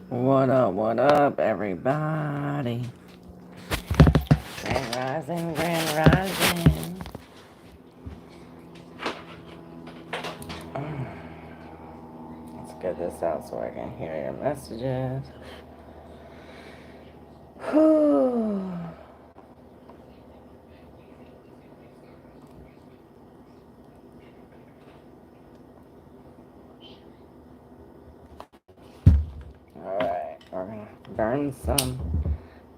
What up, everybody? Grand Rising, Grand Rising. Let's get this out so I can hear your messages. Whew. Alright, we're gonna burn some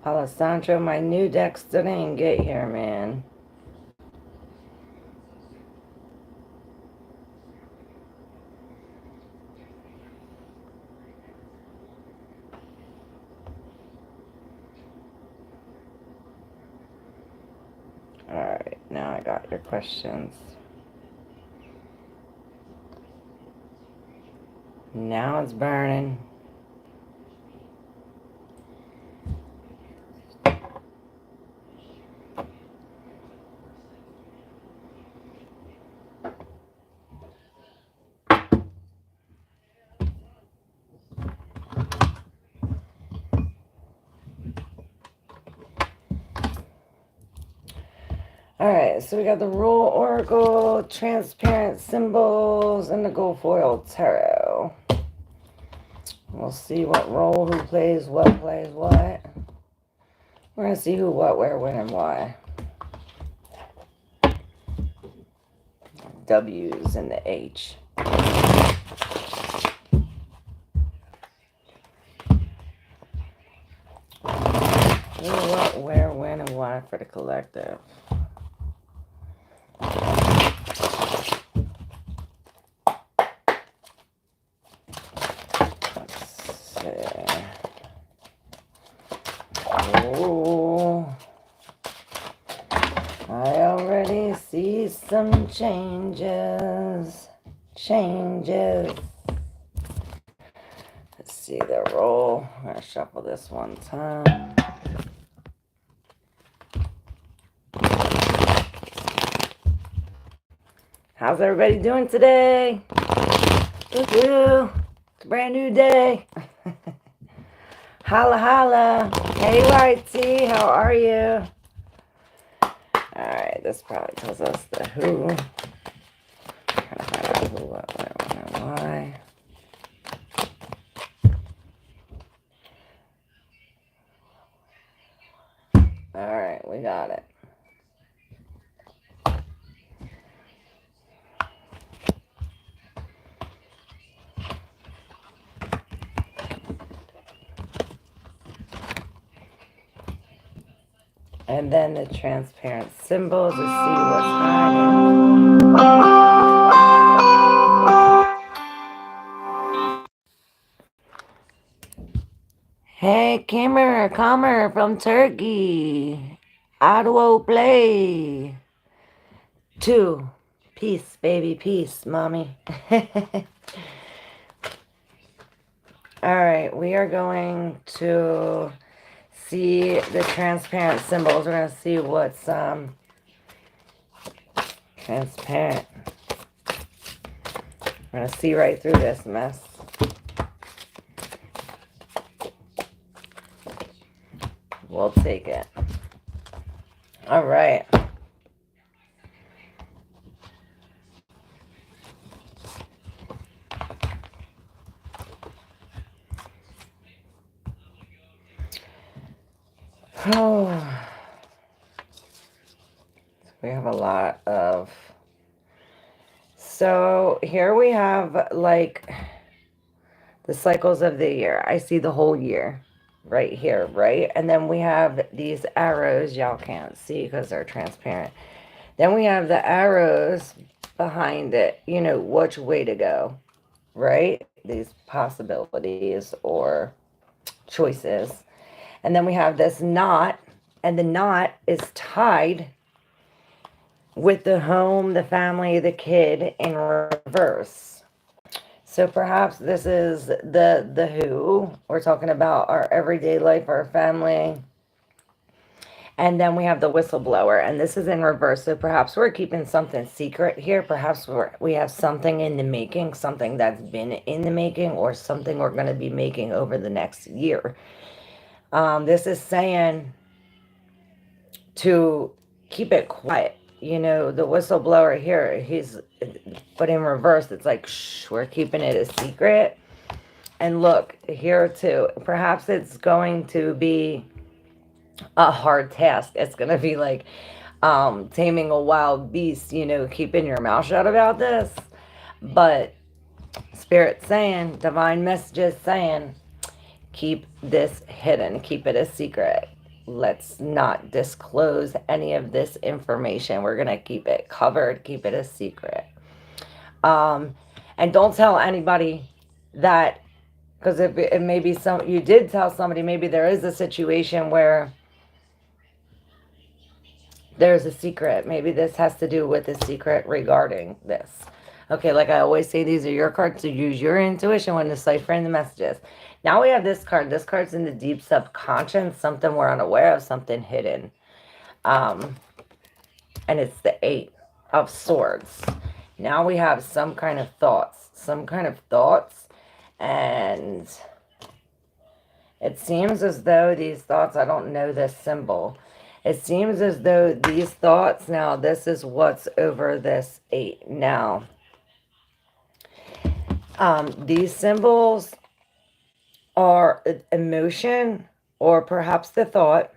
Palo Santo. My new deck still didn't get here, man. Alright, now I got your questions. Now it's burning. Alright, so we got the Rule Oracle, Transparent Symbols, and the Gold Foil Tarot. We'll see what role, who plays what. We're going to see who, what, where, when, and why. W's and the H. Who, what, where, when, and why for the collective. Oh, I already see some changes. Let's see the roll. I'm going to shuffle this one time. How's everybody doing today? Woo-hoo. It's a brand new day. Holla, holla. Hey, Whitey, how are you? Alright, this probably tells us the who. Trying to find out who, what, where, when, and why. Alright, we got it. And then the transparent symbol to see what's hiding. Hey, Comer from Turkey. Ottawa play. 2. Peace, baby, peace, mommy. Alright, we are going to see the transparent symbols. We're going to see what's transparent. We're going to see right through this mess. We'll take it. All right. Oh. We have a lot of... So here we have like the cycles of the year. I see the whole year right here, right? And then we have these arrows. Y'all can't see because they're transparent. Then we have the arrows behind it, you know, which way to go, right? These possibilities or choices. And then we have this knot, and the knot is tied with the home, the family, the kid in reverse. So perhaps this is the who. We're talking about our everyday life, our family. And then we have the whistleblower, and this is in reverse. So perhaps we're keeping something secret here. Perhaps we have something in the making, something that's been in the making, or something we're going to be making over the next year. This is saying to keep it quiet. You know, the whistleblower here, but in reverse, it's like, shh, we're keeping it a secret. And look, here too, perhaps it's going to be a hard task. It's going to be like taming a wild beast, you know, keeping your mouth shut about this. But Spirit saying, divine messages saying, keep this hidden, keep it a secret. Let's not disclose any of this information. We're going to keep it covered, keep it a secret. And don't tell anybody that, because if it maybe you did tell somebody, maybe there is a situation where there's a secret. Maybe this has to do with a secret regarding this. Okay, like I always say, these are your cards to use your intuition when deciphering the messages. Now we have this card. This card's in the deep subconscious, something we're unaware of, something hidden. And it's the Eight of Swords. Now we have some kind of thoughts. And it seems as though these thoughts, I don't know this symbol. It seems as though these thoughts, now this is what's over this 8. Now, these symbols are emotion or perhaps the thought.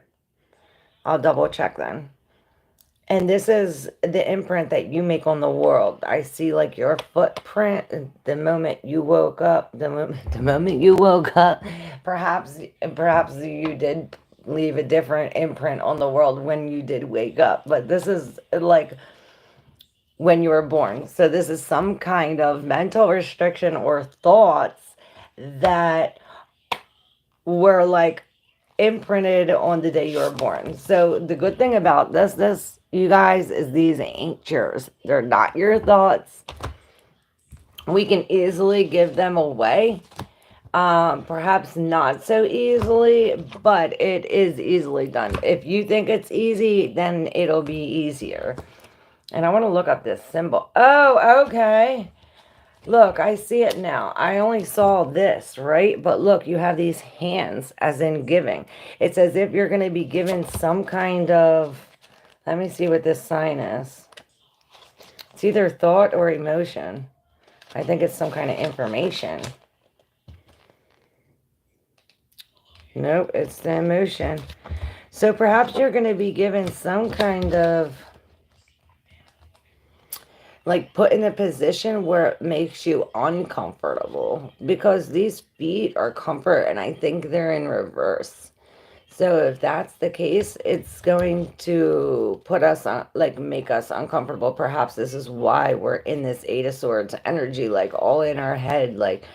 I'll double check then. And this is the imprint that you make on the world. I see like your footprint the moment you woke up. The moment you woke up, perhaps you did leave a different imprint on the world when you did wake up. But this is like when you were born. So this is some kind of mental restriction or thoughts that were like imprinted on the day you were born. So the good thing about this, you guys, is these ain't yours. They're not your thoughts. We can easily give them away. Perhaps not so easily, but it is easily done. If you think it's easy, then it'll be easier. And I want to look up this symbol. Oh, okay. Look, I see it now. I only saw this, right? But look, you have these hands, as in giving. It's as if you're going to be given some kind of... Let me see what this sign is. It's either thought or emotion. I think it's some kind of information. Nope, it's the emotion. So perhaps you're going to be given some kind of... like put in a position where it makes you uncomfortable, because these feet are comfort and I think they're in reverse. So if that's the case, it's going to put us on, like make us uncomfortable. Perhaps this is why we're in this 8 of Swords energy, like all in our head, like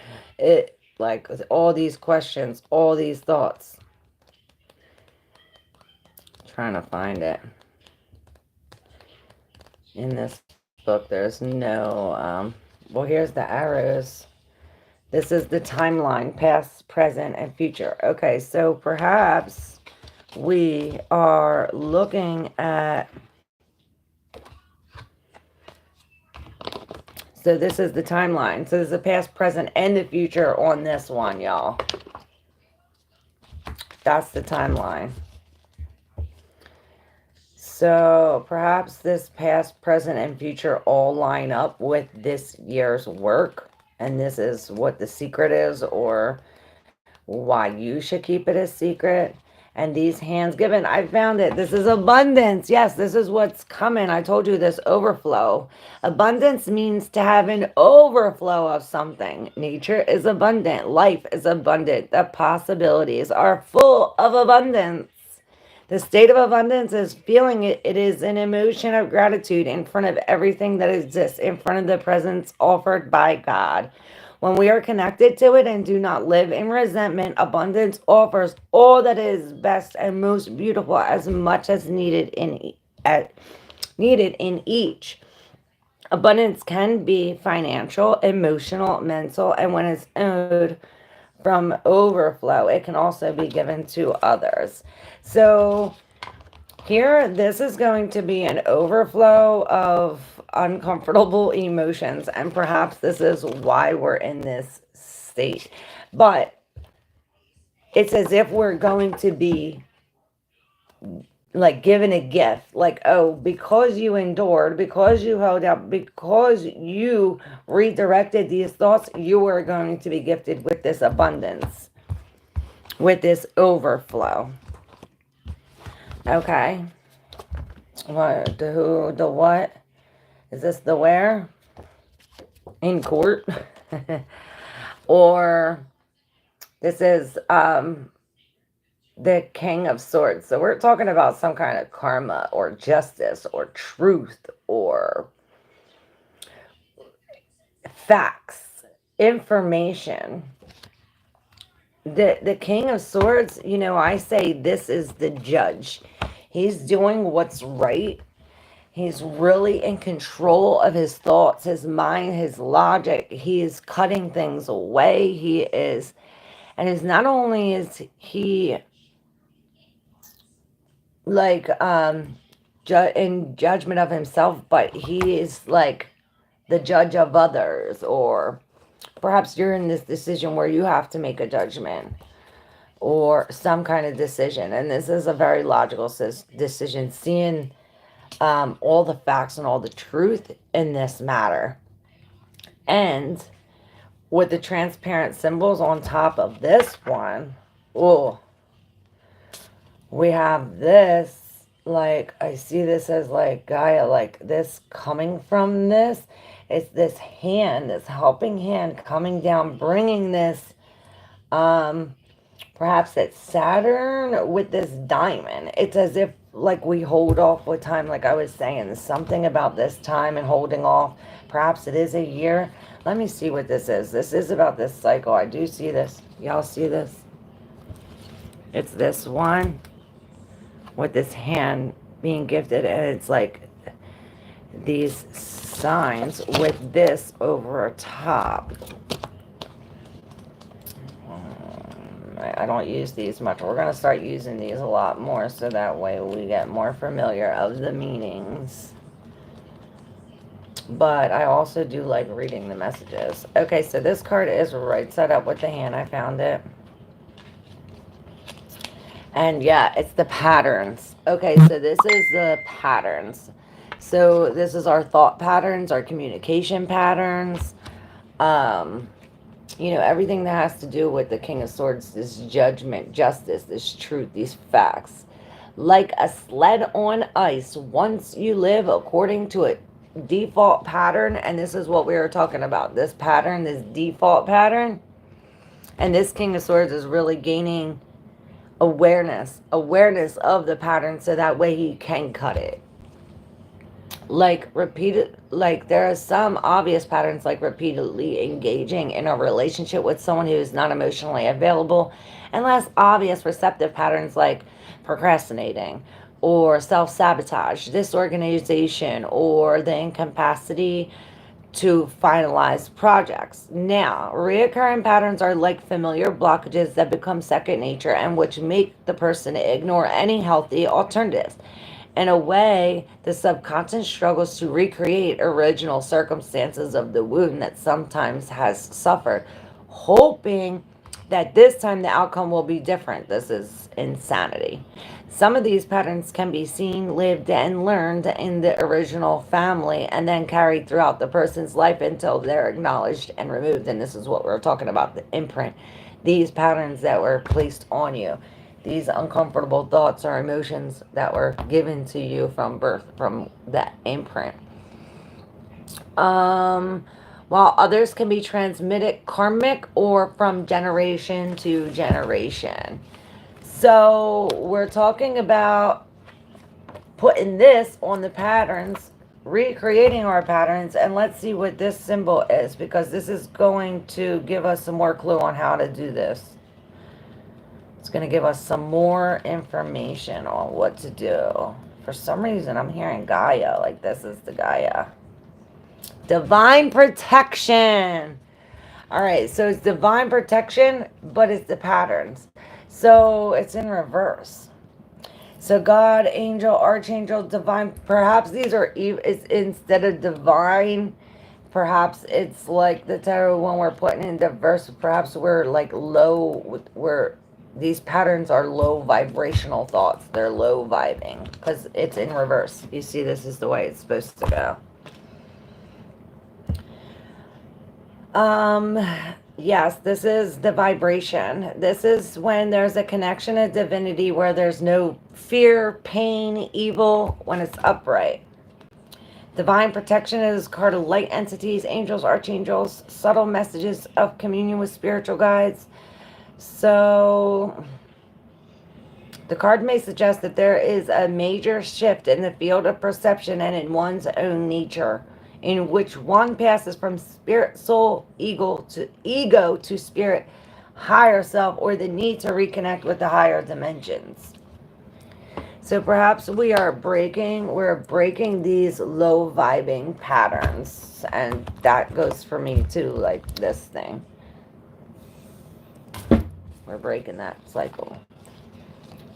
all these questions, all these thoughts. Trying to find it in this book. There's no well, here's the arrows. This is the timeline, past, present, and future. Okay, so perhaps we are looking at... So this is the timeline. So there's the past, present, and the future on this one, y'all. That's the timeline. So perhaps this past, present, and future all line up with this year's work. And this is what the secret is, or why you should keep it a secret. And these hands given, I found it. This is abundance. Yes, this is what's coming. I told you this overflow. Abundance means to have an overflow of something. Nature is abundant. Life is abundant. The possibilities are full of abundance. The state of abundance is feeling it. It is an emotion of gratitude in front of everything that exists, in front of the presence offered by God. When we are connected to it and do not live in resentment, abundance offers all that is best and most beautiful, as much as needed in each. Abundance can be financial, emotional, mental, and when it's owed from overflow, it can also be given to others. So Here, this is going to be an overflow of uncomfortable emotions, and perhaps this is why we're in this state. But it's as if we're going to be like given a gift, like, oh, because you endured, because you held out, because you redirected these thoughts, you are going to be gifted with this abundance, with this overflow. Okay. What, the who, the what? Is this the where? In court? Or this is the King of Swords. So we're talking about some kind of karma or justice or truth or facts, information. The King of Swords, you know, I say this is the judge. He's doing what's right. He's really in control of his thoughts, his mind, his logic. He is cutting things away. He is, and is not only is he like in judgment of himself, but he is like the judge of others, or perhaps you're in this decision where you have to make a judgment or some kind of decision, and this is a very logical decision, seeing all the facts and all the truth in this matter. And with the transparent symbols on top of this one, oh, we have this, like, I see this as like Gaia, like this coming from this. It's this hand, this helping hand coming down, bringing this, perhaps it's Saturn with this diamond. It's as if like we hold off with time, like I was saying, something about this time and holding off. Perhaps it is a year. Let me see what this is. This is about this cycle. I do see this. Y'all see this? It's this one with this hand being gifted, and it's like these signs with this over top. I don't use these much. We're going to start using these a lot more, so that way we get more familiar of the meanings. But I also do like reading the messages. Okay, so this card is right side up with the hand. I found it. And yeah, it's the patterns. Okay, so this is the patterns. So this is our thought patterns, our communication patterns. You know, everything that has to do with the King of Swords, this judgment, justice, this truth, these facts. Like a sled on ice, once you live according to a default pattern, and this is what we were talking about, this pattern, this default pattern, and this King of Swords is really gaining awareness of the pattern, so that way he can cut it. Like repeated, like there are some obvious patterns, like repeatedly engaging in a relationship with someone who is not emotionally available, and less obvious receptive patterns like procrastinating or self-sabotage, disorganization, or the incapacity to finalize projects. Now, reoccurring patterns are like familiar blockages that become second nature and which make the person ignore any healthy alternatives. In a way, the subconscious struggles to recreate original circumstances of the wound that sometimes has suffered, hoping that this time the outcome will be different. This is insanity. Some of these patterns can be seen, lived, and learned in the original family and then carried throughout the person's life until they're acknowledged and removed. And this is what we're talking about, the imprint. These patterns that were placed on you. These uncomfortable thoughts or emotions that were given to you from birth, from that imprint. While others can be transmitted karmic or from generation to generation. So we're talking about putting this on the patterns, recreating our patterns, and let's see what this symbol is, because this is going to give us some more clue on how to do this. It's going to give us some more information on what to do. For some reason, I'm hearing Gaia, like this is the Gaia. Divine protection. All right, so it's divine protection, but it's the patterns. So it's in reverse. So God, angel, archangel, divine. Perhaps these are it's instead of divine. Perhaps it's like the tarot when we're putting in diverse. Perhaps we're like low. We're these patterns are low vibrational thoughts. They're low vibing because it's in reverse. You see, this is the way it's supposed to go. Yes, this is the vibration. This is when there's a connection of divinity where there's no fear, pain, evil, when it's upright. Divine protection is a card of light entities, angels, archangels, subtle messages of communion with spiritual guides. So the card may suggest that there is a major shift in the field of perception and in one's own nature, in which one passes from spirit, soul, ego to spirit, higher self, or the need to reconnect with the higher dimensions. So perhaps we're breaking these low vibing patterns, and that goes for me too, like this thing. We're breaking that cycle.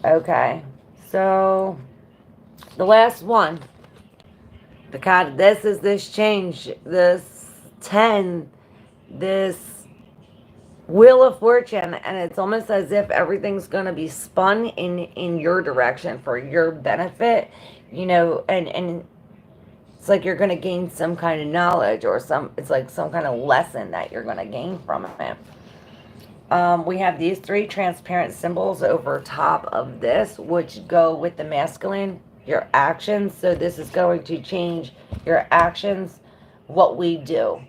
Okay, so the last one. The card, this is this change, this 10, this wheel of fortune, and it's almost as if everything's going to be spun in your direction for your benefit, and it's like you're going to gain some kind of knowledge or it's like some kind of lesson that you're going to gain from it. We have these three transparent symbols over top of this, which go with the masculine, your actions. So this is going to change your actions, what we do.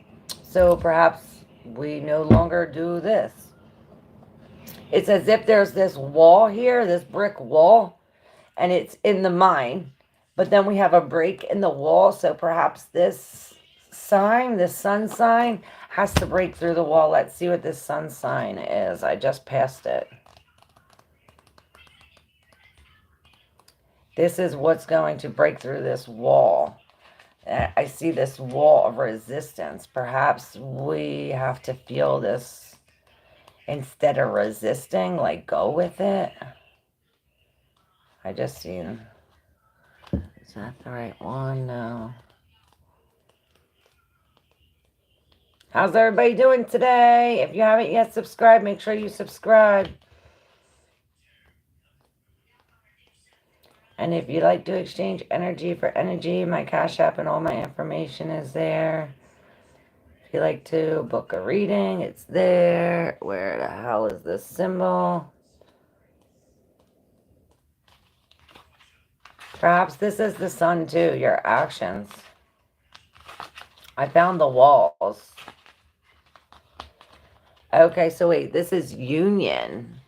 So perhaps we no longer do this. It's as if there's this wall here, this brick wall, and it's in the mind. But then we have a break in the wall. So perhaps this sign, this sun sign, has to break through the wall. Let's see what this sun sign is. I just passed it. This is what's going to break through this wall. I see this wall of resistance. Perhaps we have to feel this instead of resisting, like go with it. I just seen. Is that the right one? No. How's everybody doing today? If you haven't yet subscribed, make sure you subscribe. And if you'd like to exchange energy for energy, my Cash App and all my information is there. If you'd like to book a reading, it's there. Where the hell is this symbol? Perhaps this is the sun too, your actions. I found the walls. Okay, so wait, this is union.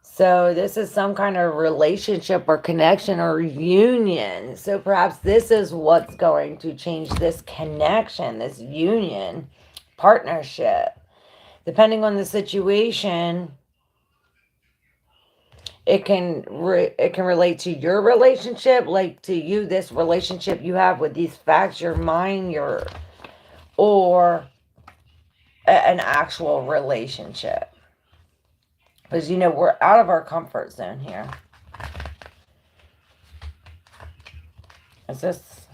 So this is some kind of relationship or connection or union. So perhaps this is what's going to change this connection, this union, partnership. Depending on the situation, it can relate to your relationship, like to you, this relationship you have with these facts, your mind, or an actual relationship. Because, we're out of our comfort zone here. Is this,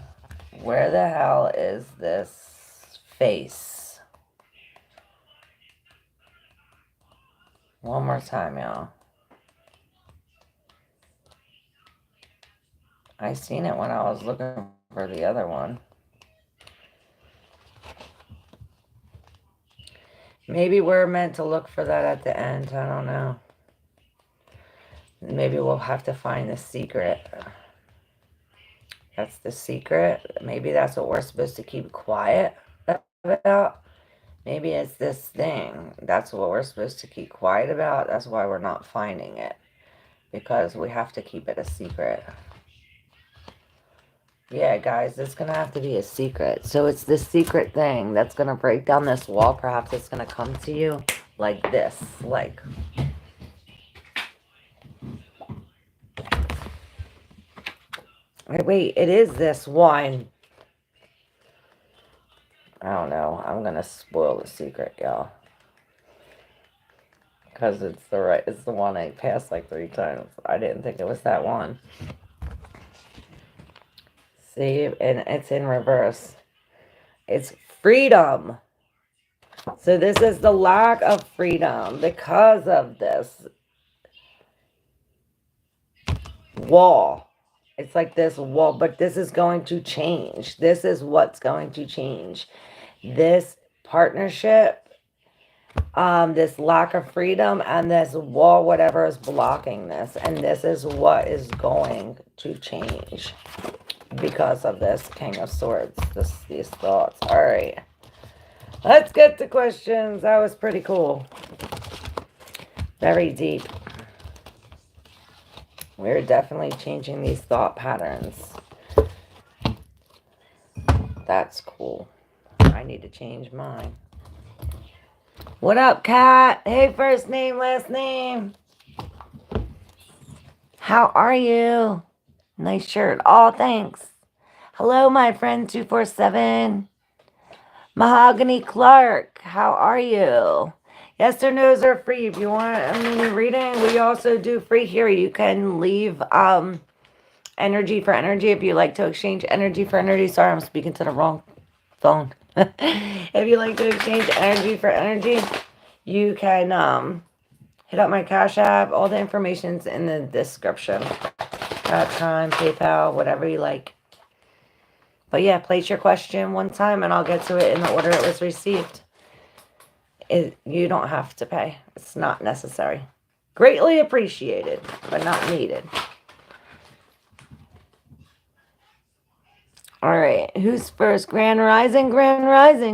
where the hell is this face? One more time, y'all. I seen it when I was looking for the other one. Maybe we're meant to look for that at the end. I don't know. Maybe we'll have to find the secret. That's the secret. Maybe that's what we're supposed to keep quiet about. Maybe it's this thing. That's what we're supposed to keep quiet about. That's why we're not finding it. Because we have to keep it a secret. Yeah, guys, it's going to have to be a secret. So it's this secret thing that's going to break down this wall. Perhaps it's going to come to you like this. Like... Wait, it is this one. I don't know. I'm going to spoil the secret, y'all. because it's it's the one I passed like 3 times. I didn't think it was that one. See, and it's in reverse. It's freedom. So this is the lack of freedom because of this wall. It's like this wall, but this is going to change. This is what's going to change. This partnership, this lack of freedom, and this wall, whatever is blocking this. And this is what is going to change because of this King of Swords, these thoughts. All right. Let's get to questions. That was pretty cool. Very deep. We're definitely changing these thought patterns. That's cool. I need to change mine. What up, Kat? Hey, first name, last name. How are you? Nice shirt. Oh, thanks. Hello, my friend 247. Mahogany Clark, how are you? Yes or no's are free. If you want a mini reading, we also do free here. You can leave energy for energy if you like to exchange energy for energy. Sorry, I'm speaking to the wrong phone. If you like to exchange energy for energy, you can hit up my Cash App. All the information's in the description. Time, PayPal, whatever you like. But yeah, place your question one time and I'll get to it in the order it was received. You don't have to pay. It's not necessary. Greatly appreciated, but not needed. All right, who's first? Grand Rising,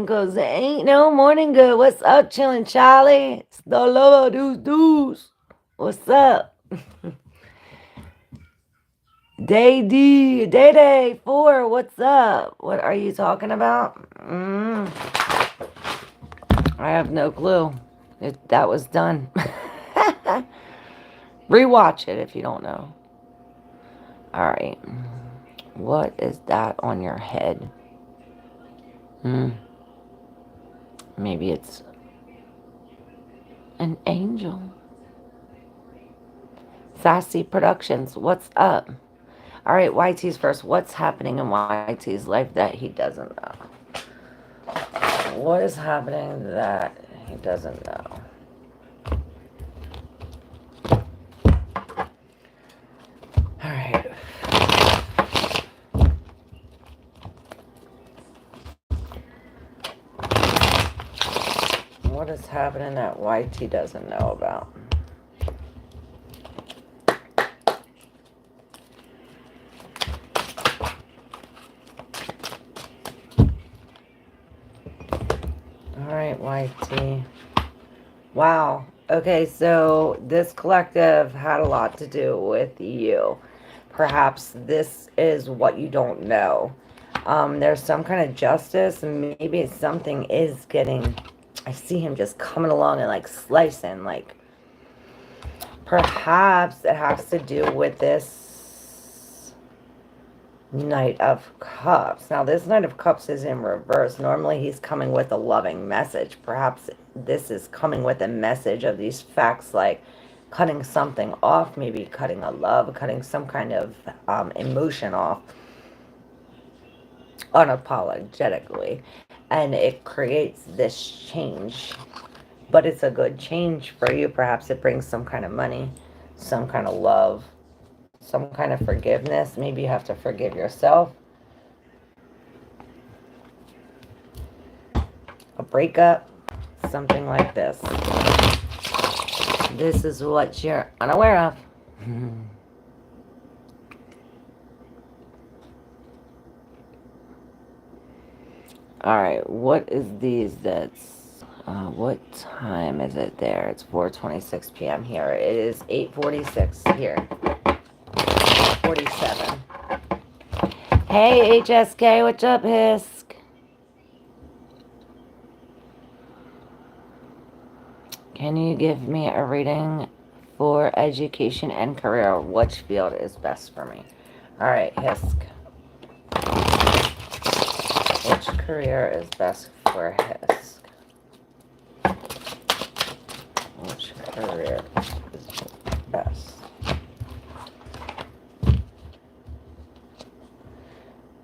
cause there ain't no morning good. What's up, chillin' Charlie? It's the lover, deuce. What's up? Day 4, what's up? What are you talking about? I have no clue. That was done. Rewatch it if you don't know. Alright. What is that on your head? Maybe it's an angel. Sassy Productions, what's up? Alright, YT's first. What's happening in YT's life that he doesn't know? What is happening that he doesn't know? Alright. What is happening that YT doesn't know about? Alright, YT. Wow. Okay, so this collective had a lot to do with you. Perhaps this is what you don't know. There's some kind of justice, and maybe something is getting... I see him just coming along and like slicing, like perhaps it has to do with this Knight of Cups. Now this Knight of Cups is in reverse. Normally he's coming with a loving message. Perhaps this is coming with a message of these facts, like cutting something off, maybe cutting a love, cutting some kind of emotion off unapologetically. And it creates this change, but it's a good change for you. Perhaps it brings some kind of money, some kind of love, some kind of forgiveness. Maybe you have to forgive yourself. A breakup, something like this. This is what you're unaware of. Alright, what is these that's... what time is it there? It's 4:26 p.m. here. It is 8:46 here. 47. Hey, HSK, what's up, Hisk? Can you give me a reading for education and career? Which field is best for me? Alright, Hisk. Which career is best for Hisk? Which career career is best.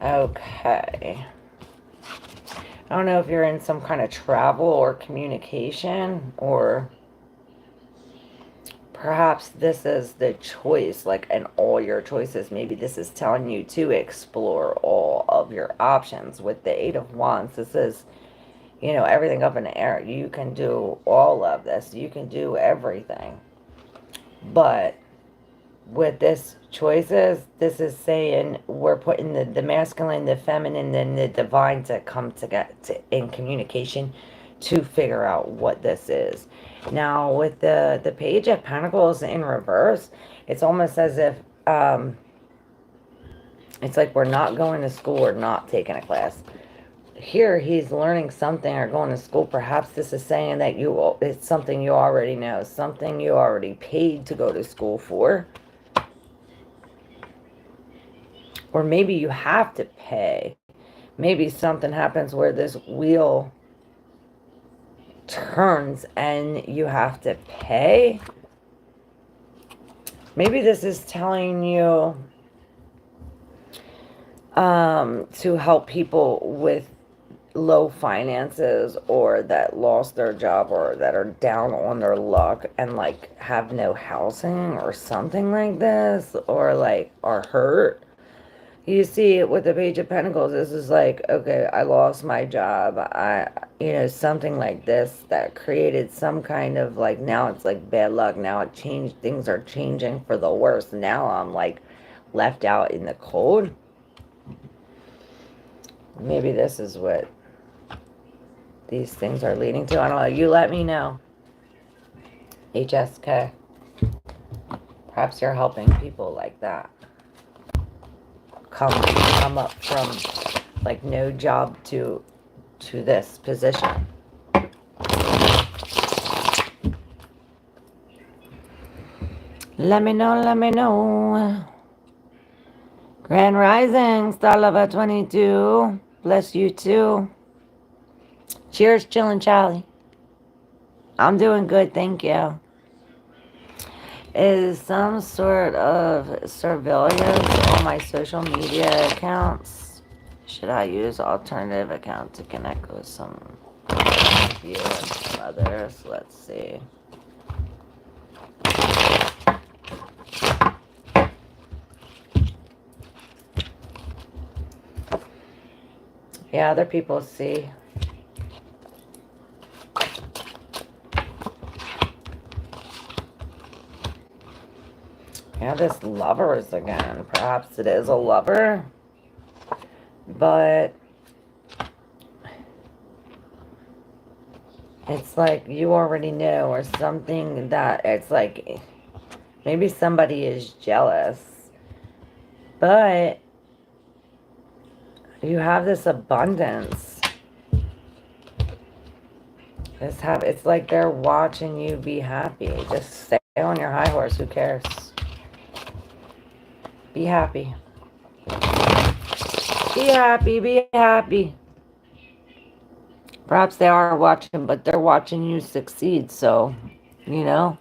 Okay. I don't know if you're in some kind of travel or communication, or perhaps this is the choice, like in all your choices. Maybe this is telling you to explore all of your options. With the Eight of Wands, this is, you know, everything up in the air. You can do all of this. You can do everything. But with this choices, this is saying we're putting the masculine, the feminine, and the divine to come together in communication to figure out what this is. Now with the Page of Pentacles in reverse, it's almost as if it's like we're not going to school or not taking a class. Here he's learning something or going to school. Perhaps this is saying that it's something you already know, something you already paid to go to school for. Or maybe you have to pay. Maybe something happens where this wheel turns and you have to pay. Maybe this is telling you to help people with low finances, or that lost their job, or that are down on their luck and like have no housing or something like this, or like are hurt. You see, with the Page of Pentacles, this is like, okay, I lost my job. You know, something like this that created some kind of like, now it's like bad luck. Now it changed. Things are changing for the worse. Now I'm like left out in the cold. Maybe this is what these things are leading to. I don't know. You let me know. HSK. Perhaps you're helping people like that come up from like no job to this position. Let me know, let me know. Grand Rising, Star Lover 22. Bless you too. Cheers, chillin' Charlie. I'm doing good, thank you. Is some sort of surveillance on my social media accounts? Should I use alternative account to connect with some of you and some others? Let's see. Yeah, other people see. Yeah, this Lovers again. Perhaps it is a lover, but it's like you already know, or something that it's like maybe somebody is jealous, but you have this abundance. It's like they're watching you be happy. Just stay on your high horse. Who cares? Be happy. Be happy. Be happy. Perhaps they are watching, but they're watching you succeed. So, you know.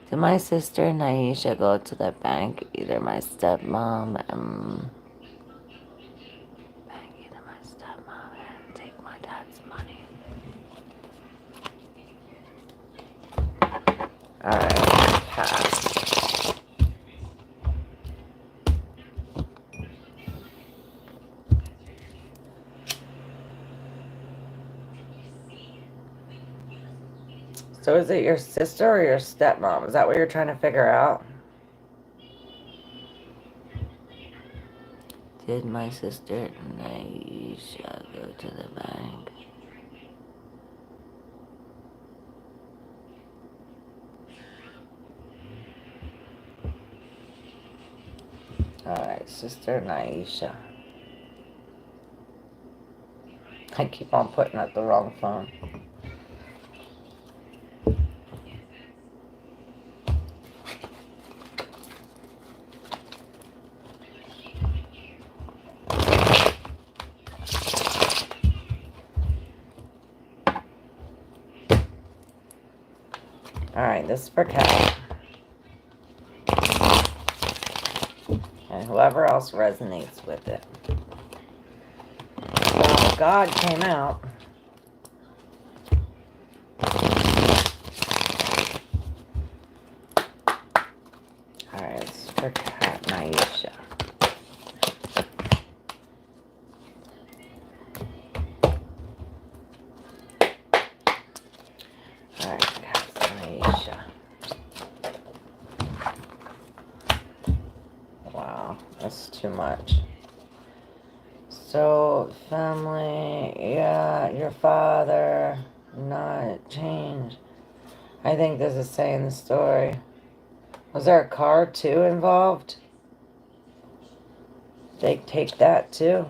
Did my sister Naisha go to the bank? Either my stepmom and take my dad's money. Alright, pass. So is it your sister or your stepmom? Is that what you're trying to figure out? Did my sister Naisha go to the bank? Alright, sister Naisha. I keep on putting up the wrong phone. Alright, right, this is for Cat. And whoever else resonates with it. So God came out. Alright, it's for Cat Naisha. Alright, Cat Naisha. Wow, that's too much. So, family, yeah, your father, not change. I think this is saying the story. Was there a car too involved? They take that too.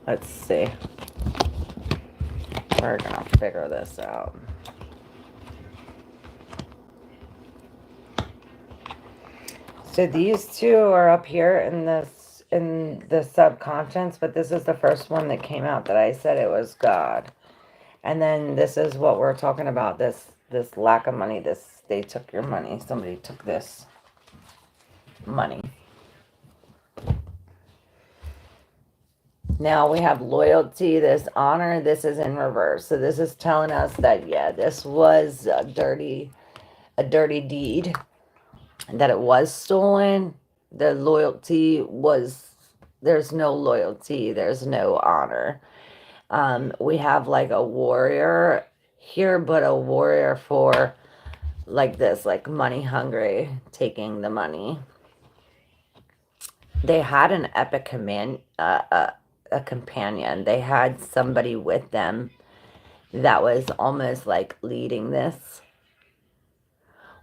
Let's see. We're gonna figure this out. So these two are up here in the subconscious, but this is the first one that came out that I said it was God. And then this is what we're talking about, this lack of money, they took your money. Somebody took this money. Now we have loyalty, this honor, this is in reverse. So this is telling us that, yeah, this was a dirty deed, that it was stolen. The loyalty was, there's no loyalty, there's no honor. We have like a warrior here, but a warrior for like this, like money hungry, taking the money. They had an epic a companion. They had somebody with them that was almost like leading this.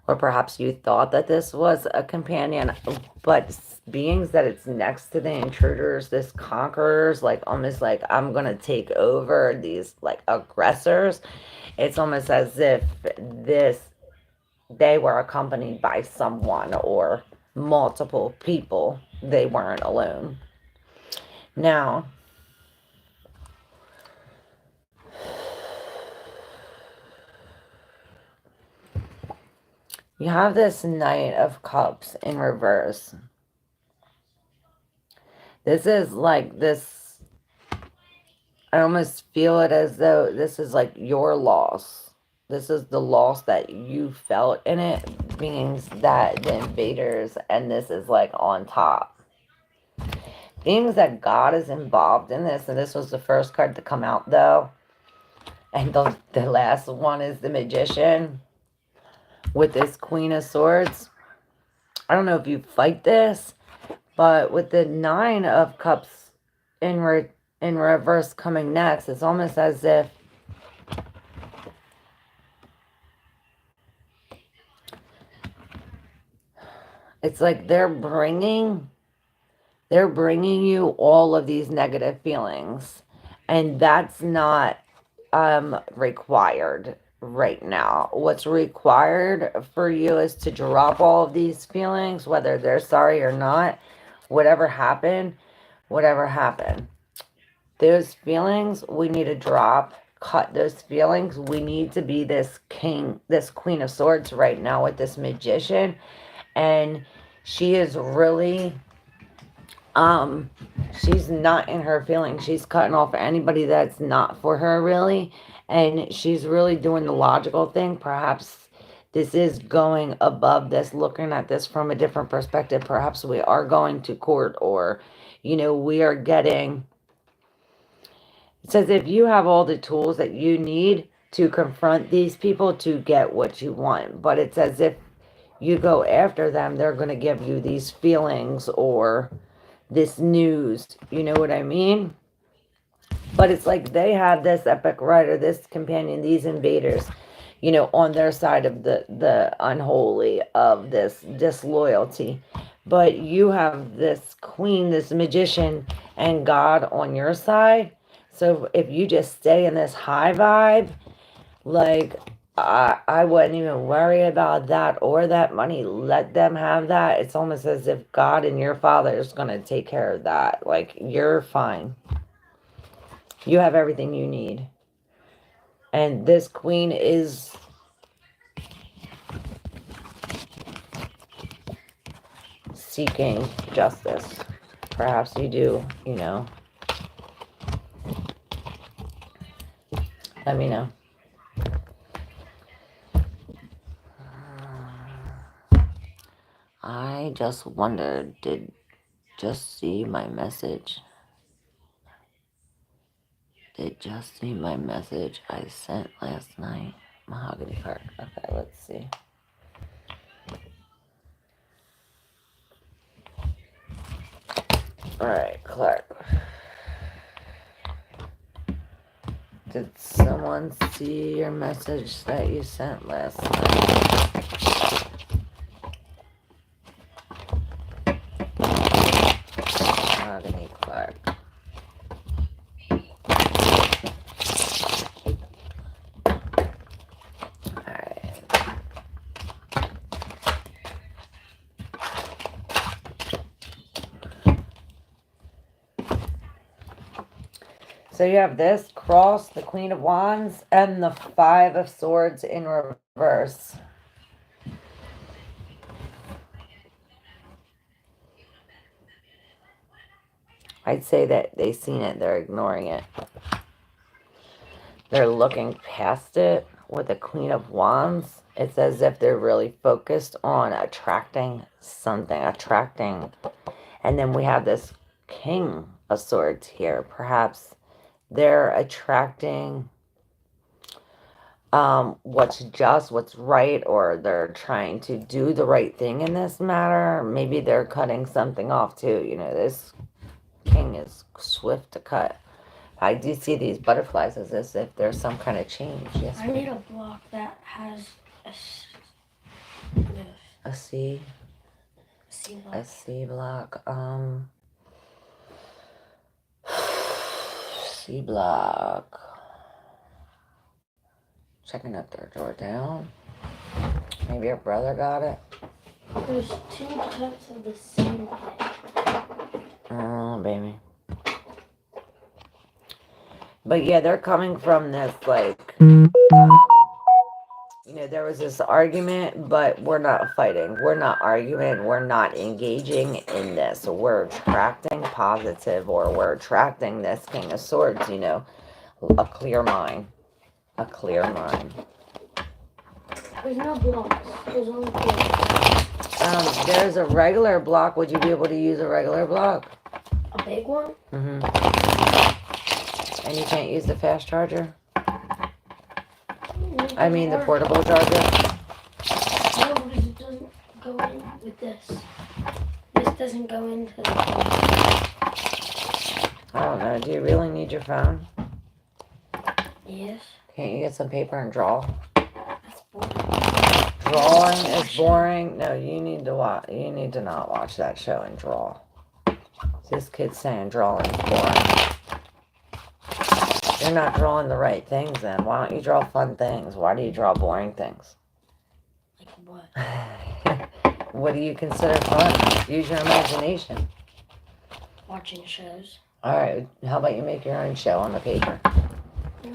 Or perhaps you thought that this was a companion, but beings that it's next to the intruders, this conquerors, like almost like I'm gonna take over these like aggressors. It's almost as if they were accompanied by someone or multiple people. They weren't alone. Now, you have this Knight of Cups in reverse. This is like this, I almost feel it as though this is like your loss. This is the loss that you felt in it, means that the invaders, and this is like on top. Means that God is involved in this, and this was the first card to come out though. And the last one is the Magician with this Queen of Swords. I don't know if you fight this, but with the Nine of Cups in reverse coming next, it's almost as if it's like they're bringing you all of these negative feelings, and that's not required right now. What's required for you is to drop all of these feelings, whether they're sorry or not. Whatever happened, those feelings we need to drop, cut those feelings. We need to be this Queen of Swords right now with this Magician, and she is really she's not in her feelings. She's cutting off anybody that's not for her, really. And she's really doing the logical thing. Perhaps this is going above this, looking at this from a different perspective. Perhaps we are going to court, or, we are getting... It says if you have all the tools that you need to confront these people to get what you want. But it's as if you go after them, they're going to give you these feelings or this news, you know what I mean? But it's like they have this epic rider, this companion, these invaders, on their side of the unholy, of this disloyalty. But you have this queen, this magician, and God on your side. So if you just stay in this high vibe, like, I wouldn't even worry about that or that money. Let them have that. It's almost as if God and your father is going to take care of that. Like, you're fine. You have everything you need. And this queen is seeking justice. Perhaps you do, you know. Let me know. I just wondered, did just see my message? Did just see my message I sent last night? Mahogany Park. Okay, let's see. Alright, Clark. Did someone see your message that you sent last night? Mahogany Clark. Alright. So you have this cross, the Queen of Wands, and the Five of Swords in reverse. I'd say that they've seen it, they're ignoring it. They're looking past it with the Queen of Wands. It's as if they're really focused on attracting something, and then we have this King of Swords here. Perhaps they're attracting what's just, what's right, or they're trying to do the right thing in this matter. Maybe they're cutting something off too. You know, this King is swift to cut. I do see these butterflies as if there's some kind of change. Yes. I need a block that has a C. block. A C block. C block. Checking up their door down. Maybe your brother got it. There's two types of the same thing. Oh, baby. But yeah, they're coming from this, like, you know, there was this argument, but we're not fighting. We're not arguing. We're not engaging in this. We're attracting positive, or we're attracting this King of Swords, you know, a clear mind. A clear mind. There's no blocks. There's only blocks. There's a regular block. Would you be able to use a regular block? A big one? Mm-hmm. And you can't use the fast charger? I mean the portable charger? No, because it doesn't go in with this. This doesn't go into the phone. I don't know. Do you really need your phone? Yes. Can't you get some paper and draw? That's boring. Drawing is boring. No, you need to watch. You need to not watch that show and draw. This kid's saying drawing is boring. You're not drawing the right things then. Why don't you draw fun things? Why do you draw boring things? Like what? What do you consider fun? Use your imagination. Watching shows. Alright, how about you make your own show on the paper? Yeah.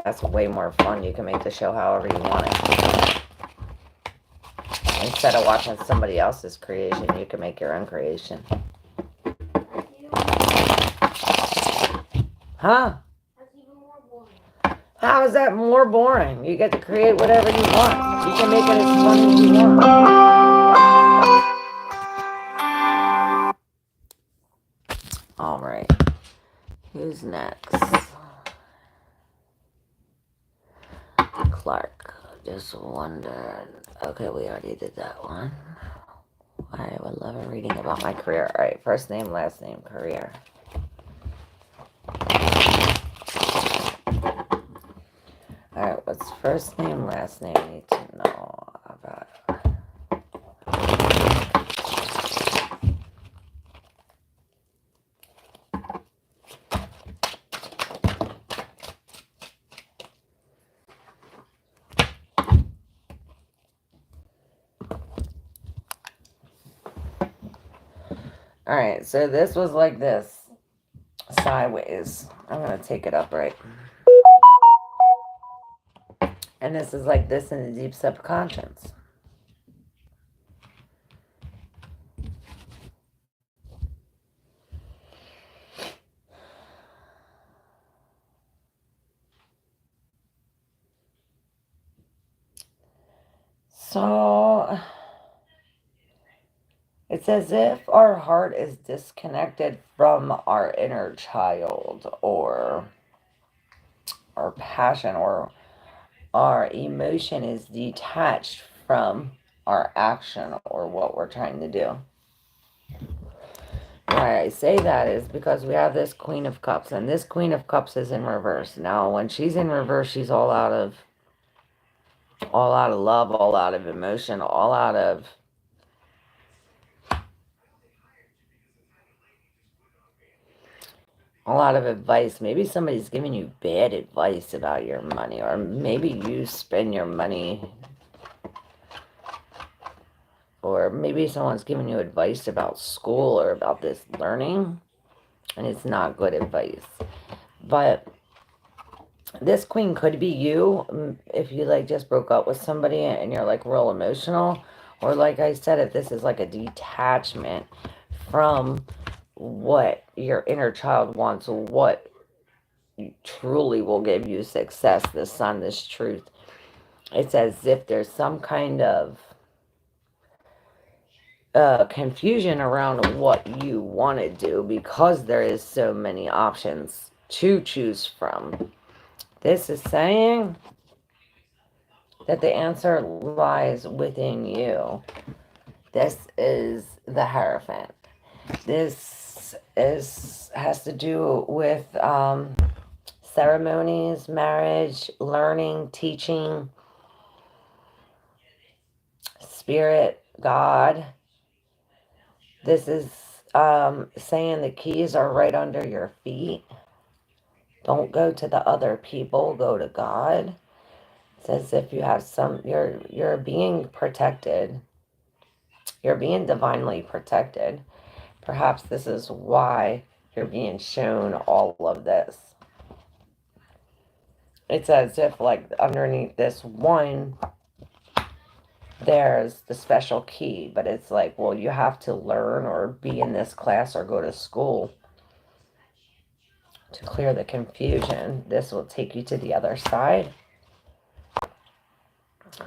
That's way more fun. You can make the show however you want it. Instead of watching somebody else's creation, you can make your own creation. Huh? That's even more boring. How is that more boring? You get to create whatever you want. You can make it as fun as you want. Alright. Who's next? Clark. Just wondered. Okay, we already did that one. I would love a reading about my career. Alright, first name, last name, career. Alright, what's first name, last name need to know about? Alright, so this was like this. Sideways. I'm going to take it upright. And this is like this in the deep subconscious. So it's as if our heart is disconnected from our inner child or our passion, or our emotion is detached from our action or what we're trying to do. Why I say that is because we have this Queen of Cups, and this Queen of Cups is in reverse. Now, when she's in reverse, she's all out of love, all out of emotion, all out of advice. Maybe somebody's giving you bad advice about your money, or maybe you spend your money, or maybe someone's giving you advice about school or about this learning, and it's not good advice. But this queen could be you, if you like just broke up with somebody and you're like real emotional, or like I said, if this is like a detachment from what your inner child wants, what truly will give you success, the sun, this truth. It's as if there's some kind of confusion around what you want to do, because there is so many options to choose from. This is saying that the answer lies within you. This is the Hierophant. This has to do with ceremonies, marriage, learning, teaching, spirit, God. This is saying the keys are right under your feet. Don't go to the other people, go to God. It's as if you have you're being protected. You're being divinely protected. Perhaps this is why you're being shown all of this. It's as if, like, underneath this one, there's the special key, but it's like, well, you have to learn or be in this class or go to school to clear the confusion. This will take you to the other side.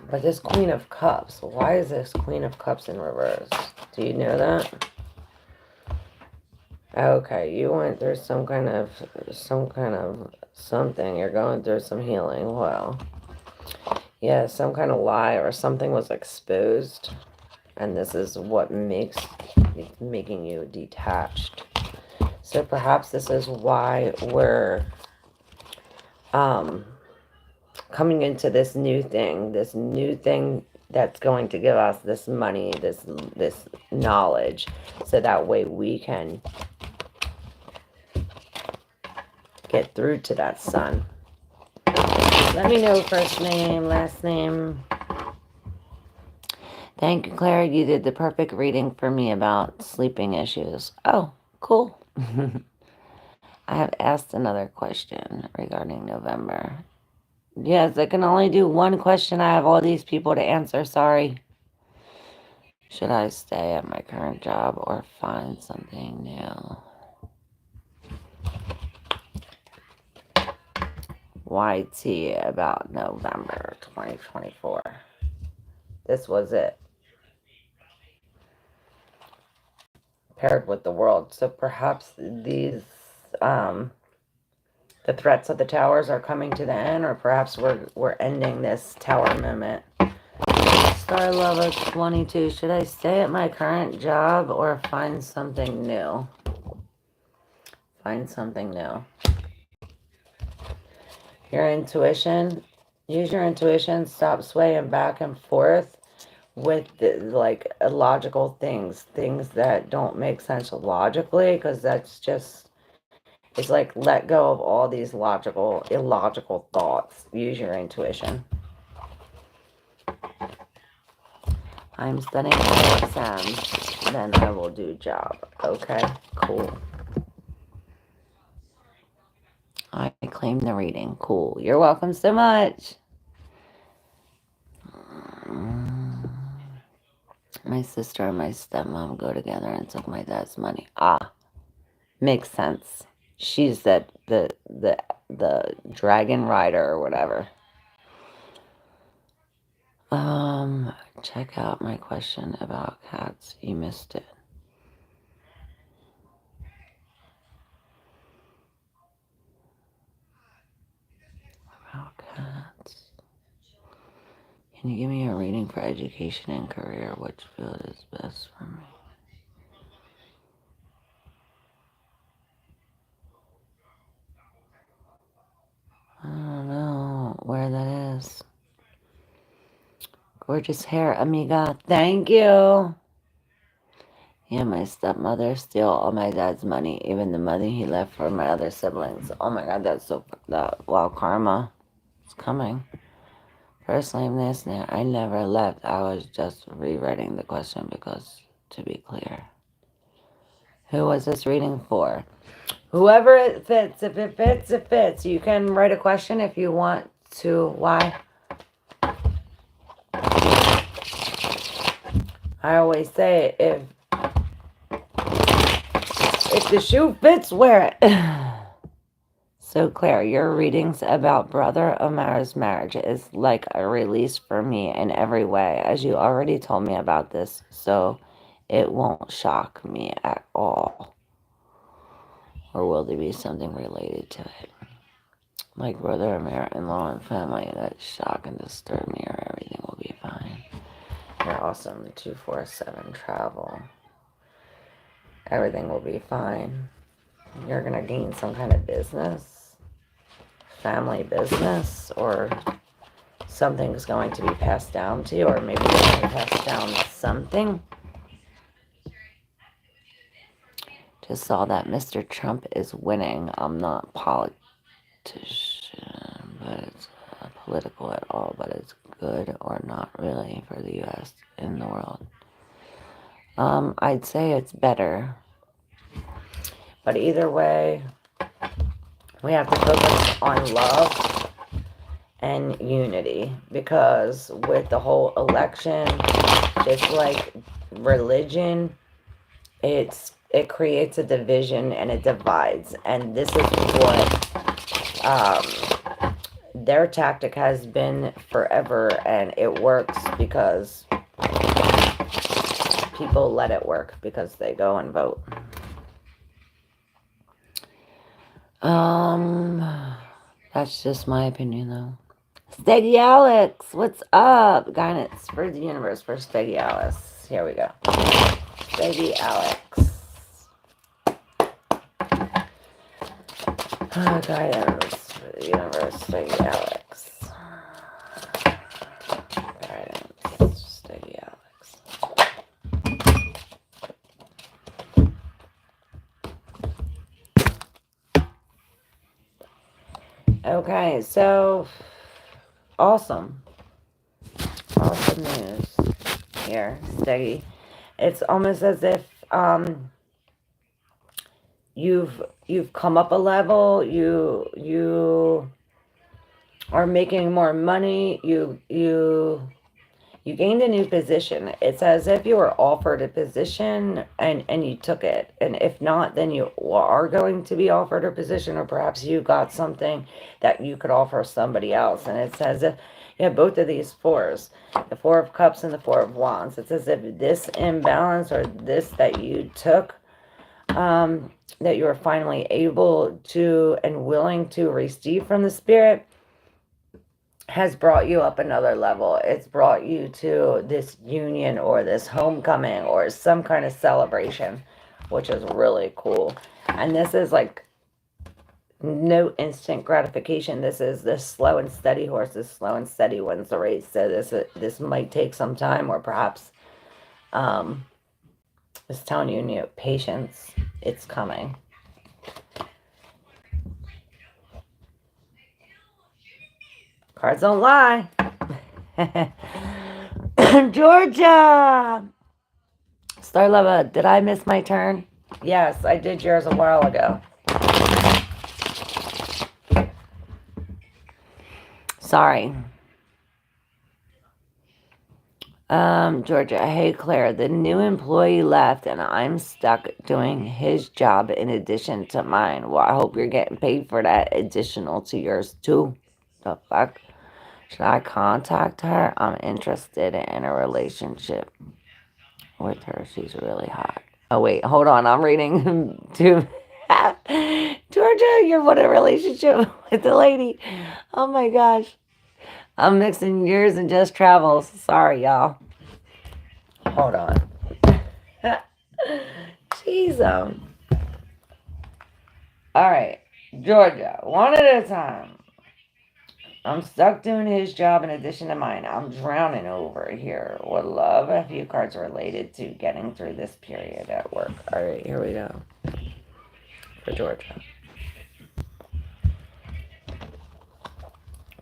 But this Queen of Cups, why is this Queen of Cups in reverse? Do you know that? Okay, you went through some kind of something. You're going through some healing. Well, yeah, some kind of lie or something was exposed, and this is what making you detached. So perhaps this is why we're coming into this new thing that's going to give us this money, this knowledge, so that way we can get through to that sun. Let me know first name, last name. Thank you, Claire. You did the perfect reading for me about sleeping issues. Oh, cool. I have asked another question regarding November. Yes, I can only do one question. I have all these people to answer. Sorry. Should I stay at my current job or find something new? YT about November 2024. This was it. Paired with the world. So perhaps these, the threats of the towers are coming to the end, or perhaps we're ending this tower moment. Star Lover 22. Should I stay at my current job or find something new? Find something new. Your intuition. Use your intuition. Stop swaying back and forth with like illogical things that don't make sense logically, because that's just, it's like, let go of all these illogical thoughts. Use your intuition. I'm studying for exams, then I will do job. Okay, cool. I claim the reading. Cool. You're welcome so much. My sister and my stepmom go together and took my dad's money. Ah, makes sense. She's the dragon rider or whatever. Um, Check out my question about cats. You missed it. About cats. Can you give me a reading for education and career? Which field is best for me? I don't know where that is. Gorgeous hair, amiga. Thank you. Yeah, my stepmother steal all my dad's money, even the money he left for my other siblings. Oh my god, that's so that wow, karma is coming. First name, last name. I never left. I was just rewriting the question because, to be clear, who was this reading for? Whoever it fits. If it fits, it fits. You can write a question if you want to. Why? I always say if the shoe fits, wear it. So Claire, your readings about Brother Omar's marriage is like a release for me in every way, as you already told me about this, so it won't shock me at all. Or will there be something related to it? Like Brother Omar and Law and family, that shock and disturb me, or everything will be fine. You're awesome. 247 travel. Everything will be fine. You're going to gain some kind of business, family business, or something's going to be passed down to you, or maybe you're going to pass down something. Just saw that Mr. Trump is winning. I'm not politician, but it's political at all, but it's good or not really for the U.S. in the world. I'd say it's better. But either way, we have to focus on love and unity, because with the whole election, just like religion, it creates a division and it divides, and this is what their tactic has been forever, and it works because people let it work because they go and vote. That's just my opinion, though. Steggy Alex, what's up? Guidance for the universe for Steggy Alex. Here we go. Steggy Alex. Guidance for the universe, Steggy Alex. Guidance, Steggy Alex. Okay, so awesome news here, Steggy. It's almost as if you've come up a level. You are making more money. You gained a new position. It's as if you were offered a position and you took it. And if not, then you are going to be offered a position, or perhaps you got something that you could offer somebody else. And it's as if you have both of these fours, the Four of Cups and the Four of Wands. It's as if this imbalance, or this that you took, that you are finally able to and willing to receive from the Spirit, has brought you up another level. It's brought you to this union or this homecoming or some kind of celebration, which is really cool. And this is like no instant gratification. This is the slow and steady horse. This slow and steady wins the race. So this might take some time, or perhaps it's telling you, patience. It's coming. Cards don't lie. Georgia! Starlova, did I miss my turn? Yes, I did yours a while ago. Sorry. Georgia, hey Claire, the new employee left and I'm stuck doing his job in addition to mine. Well, I hope you're getting paid for that additional to yours too. The fuck? Should I contact her? I'm interested in a relationship with her. She's really hot. Oh wait, hold on. I'm reading to Georgia, you're in a relationship with the lady. Oh my gosh. I'm mixing yours and just travels. Sorry, y'all. Hold on. Jeez. All right, Georgia, one at a time. I'm stuck doing his job in addition to mine. I'm drowning over here. Would love a few cards related to getting through this period at work. All right, here we go. For Georgia.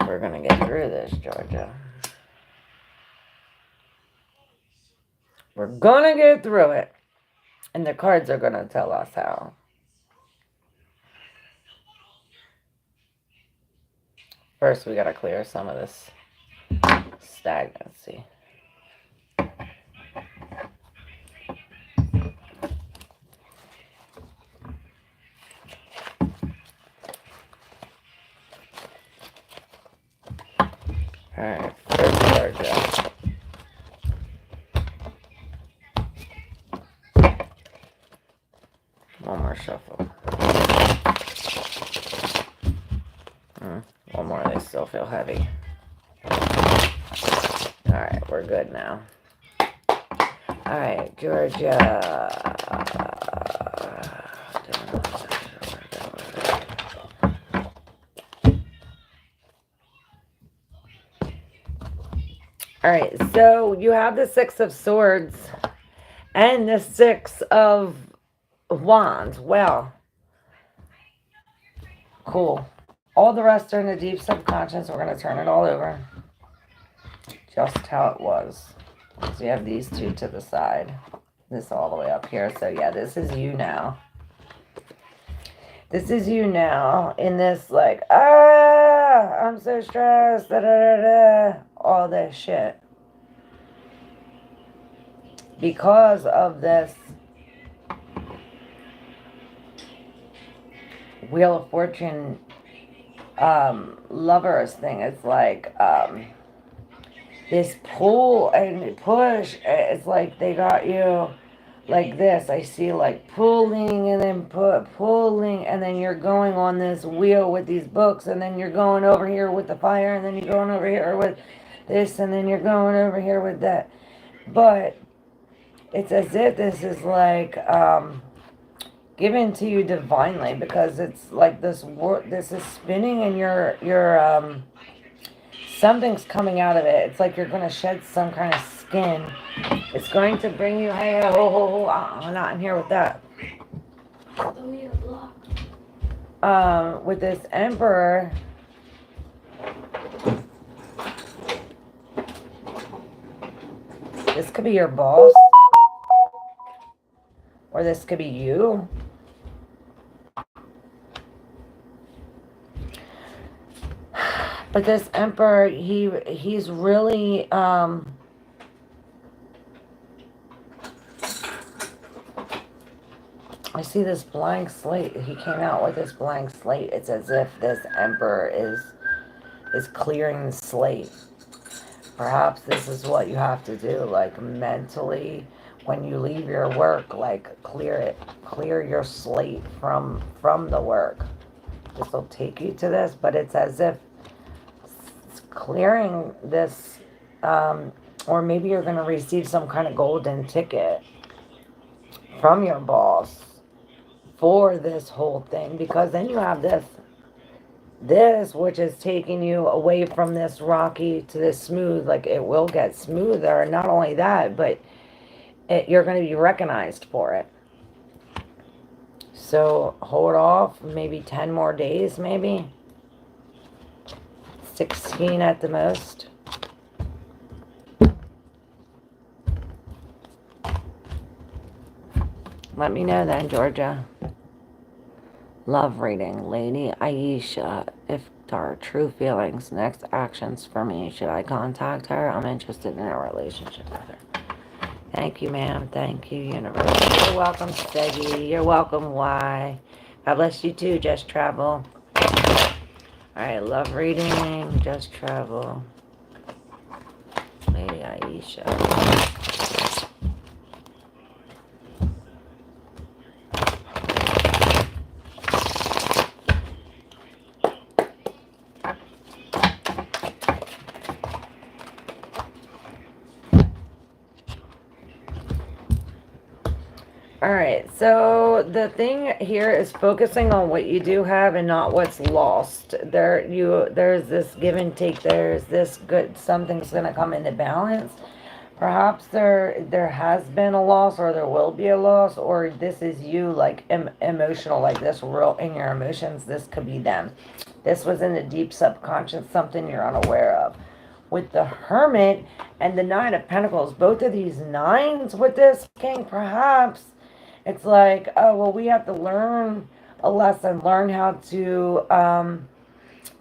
We're going to get through this, Georgia. We're going to get through it. And the cards are going to tell us how. First, we got to clear some of this stagnancy. Alright, first card, Joe. One more shuffle. One more, they still feel heavy. Alright, we're good now. Alright, Georgia. Alright, so you have the Six of Swords and the Six of Wands. Well, cool. All the rest are in the deep subconscious. We're going to turn it all over. Just how it was. So you have these two to the side. This all the way up here. So yeah, this is you now. This is you now in this like, I'm so stressed, da, da, da, da, all this shit. Because of this Wheel of Fortune lovers thing, it's like this pull and push. It's like they got you like this. I see like pulling and then pulling, and then you're going on this wheel with these books, and then you're going over here with the fire, and then you're going over here with this, and then you're going over here with that. But it's as if this is like given to you divinely, because it's like this is spinning, and your something's coming out of it. It's like you're going to shed some kind of skin. It's going to bring you, hey, I'm not in here with that. Oh, you're blocked. With this Emperor, this could be your boss, or this could be you. But this Emperor, he's really I see this blank slate. He came out with this blank slate. It's as if this Emperor is clearing the slate. Perhaps this is what you have to do, like mentally, when you leave your work, like clear your slate from the work. This will take you to this, but it's as if it's clearing this, or maybe you're going to receive some kind of golden ticket from your boss for this whole thing, because then you have this which is taking you away from this rocky to this smooth. Like, it will get smoother, and not only that, but you're going to be recognized for it. So hold off maybe 10 more days, maybe 16 at the most. Let me know then, Georgia. Love reading, Lady Aisha. If her? True feelings. Next actions for me. Should I contact her? I'm interested in a relationship with her. Thank you, ma'am. Thank you, universe. You're welcome, Steggy. You're welcome, Y. God bless you too, Just Travel. Alright, love reading. Just Travel. Lady Aisha. Alright, so the thing here is focusing on what you do have and not what's lost. There's this give and take, there's this good, something's gonna come into balance. Perhaps there has been a loss, or there will be a loss, or this is you, like emotional, like this real in your emotions. This could be them. This was in the deep subconscious, something you're unaware of. With the Hermit and the Nine of Pentacles, both of these nines with this King, perhaps it's like, oh, well, we have to learn a lesson, learn how to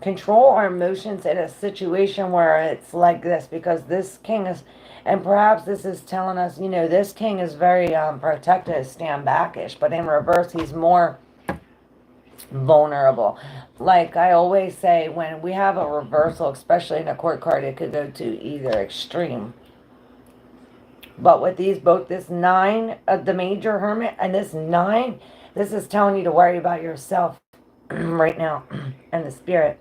control our emotions in a situation where it's like this, because this King is, and perhaps this is telling us, this King is very protective, stand backish, but in reverse, he's more vulnerable. Like I always say, when we have a reversal, especially in a court card, it could go to either extreme. But with these, both this nine, the major Hermit, and this nine, this is telling you to worry about yourself right now and the spirit.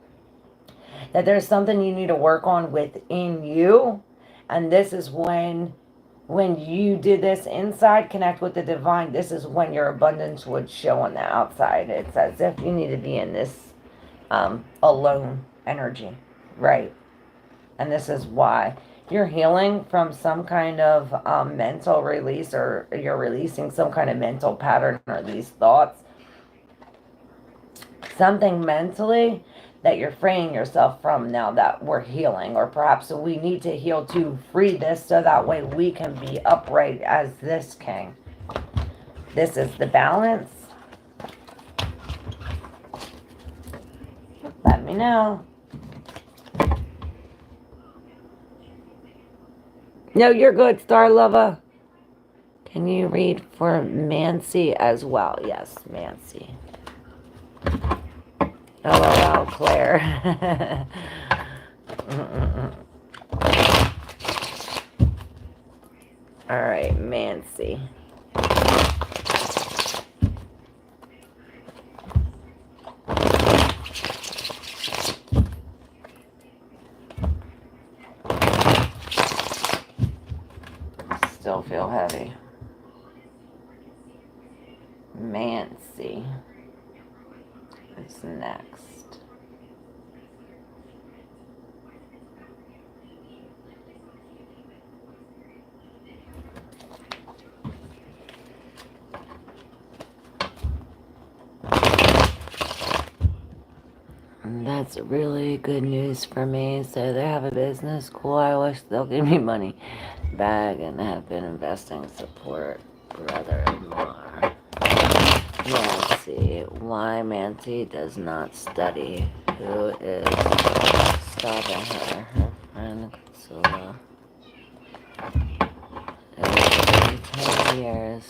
That there's something you need to work on within you. And this is when you did this inside, connect with the divine, this is when your abundance would show on the outside. It's as if you need to be in this alone energy, right? And this is why you're healing from some kind of mental release, or you're releasing some kind of mental pattern or these thoughts. Something mentally that you're freeing yourself from now that we're healing. Or perhaps we need to heal to free this so that way we can be upright as this King. This is the balance. Let me know. No, you're good, Star Lover. Can you read for Mancy as well? Yes, Mancy. LOL, Claire. All right, Mancy. Still feel heavy. Mancy is next. That's really good news for me. So they have a business. Cool. I wish they'll give me money back and have been investing support brother-in-law. Mancy. Why Mancy does not study. Who is stopping her? Her friend Consula. It has been 10 years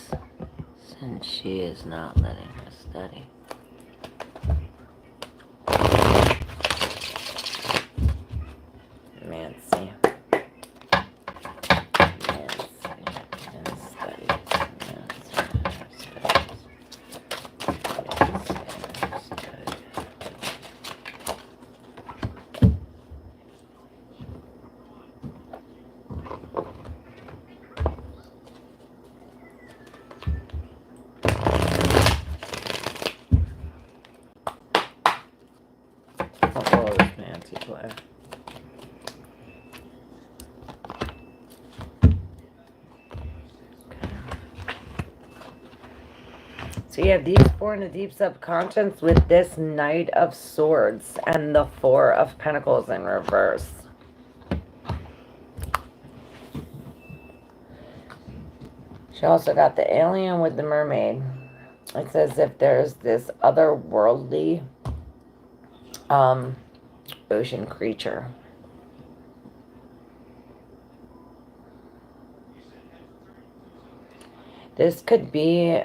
since she is not letting her study. Mancy. What role does Nancy play? So you have these four in the deep subconscious with this Knight of Swords and the Four of Pentacles in reverse. She also got the alien with the mermaid. It says if there's this otherworldly ocean creature. This could be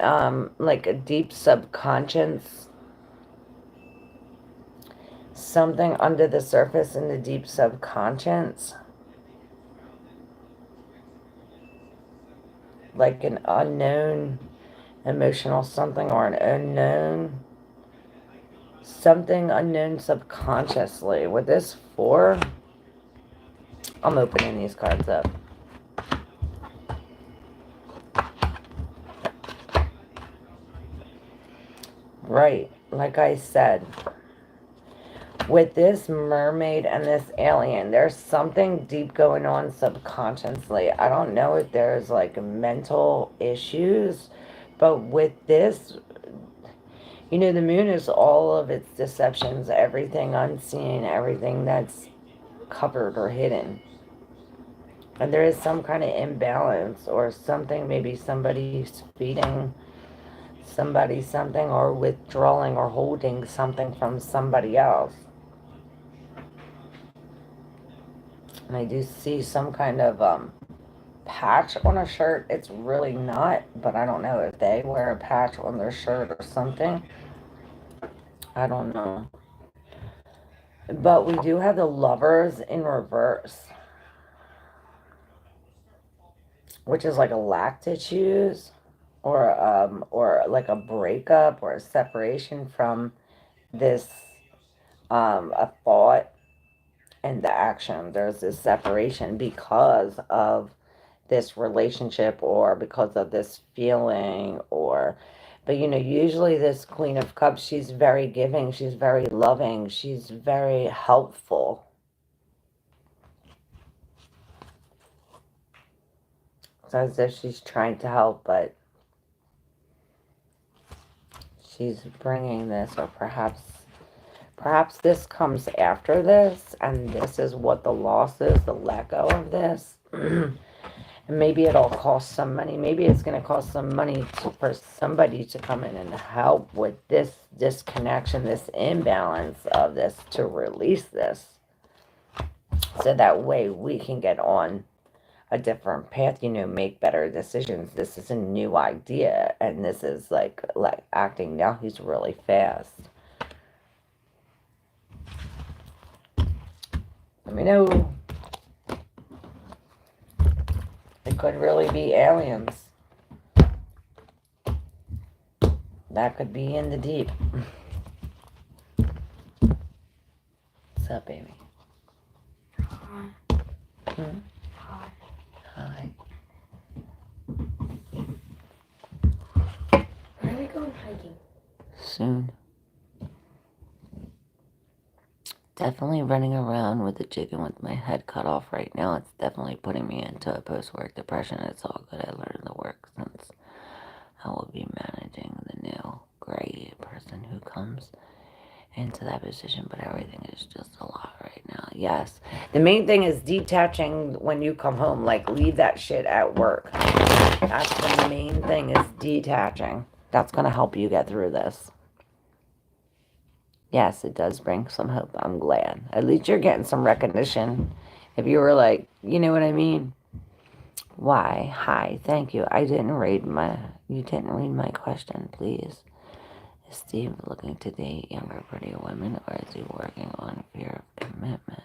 like a deep subconscious, something under the surface in the deep subconscious, like an unknown emotional something, or an unknown something unknown subconsciously. With this four, I'm opening these cards up. Right, like I said, with this mermaid and this alien, there's something deep going on subconsciously. I don't know if there's like mental issues, but with this, you know, the moon is all of its deceptions, everything unseen, everything that's covered or hidden. And there is some kind of imbalance or something, maybe somebody's feeding somebody something, or withdrawing or holding something from somebody else. And I do see some kind of patch on a shirt. It's really not, but I don't know if they wear a patch on their shirt or something. I don't know. But we do have the Lovers in reverse, which is like a lack to choose, or like a breakup or a separation from this a thought and the action. There's this separation because of this relationship, or because of this feeling, or but you know, usually this Queen of Cups, she's very giving, she's very loving, she's very helpful. It's as if she's trying to help, but she's bringing this, or perhaps this comes after this, and this is what the loss is, the let go of this. And maybe it'll cost some money. Maybe it's going to cost some money for somebody to come in and help with this disconnection, this imbalance of this, to release this. So that way we can get on a different path, you know, make better decisions. This is a new idea, and this is like acting now. He's really fast. Let me know. It could really be aliens. That could be in the deep. What's up, baby? Hi. Hmm? Hi. Hi. When are we going hiking? Soon. Definitely running around with a chicken with my head cut off right now. It's definitely putting me into a post-work depression. It's all good. I learned the work since I will be managing the new gray person who comes into that position, but everything is just a lot right now. Yes. The main thing is detaching when you come home. Like, leave that shit at work. That's the main thing, is detaching. That's going to help you get through this. Yes, it does bring some hope. I'm glad. At least you're getting some recognition. If you were like, you know what I mean? Why? Hi, thank you. You didn't read my question, please. Is Steve looking to date younger, prettier women, or is he working on fear of commitment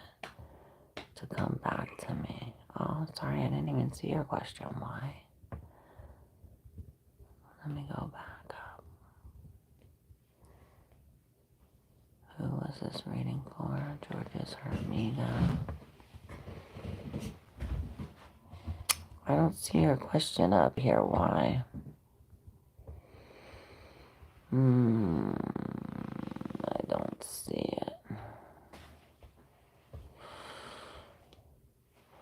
to come back to me? Oh, sorry, I didn't even see your question. Why? Let me go back up. Who was this reading for? George's Hermiga. I don't see your question up here. Why? I don't see it.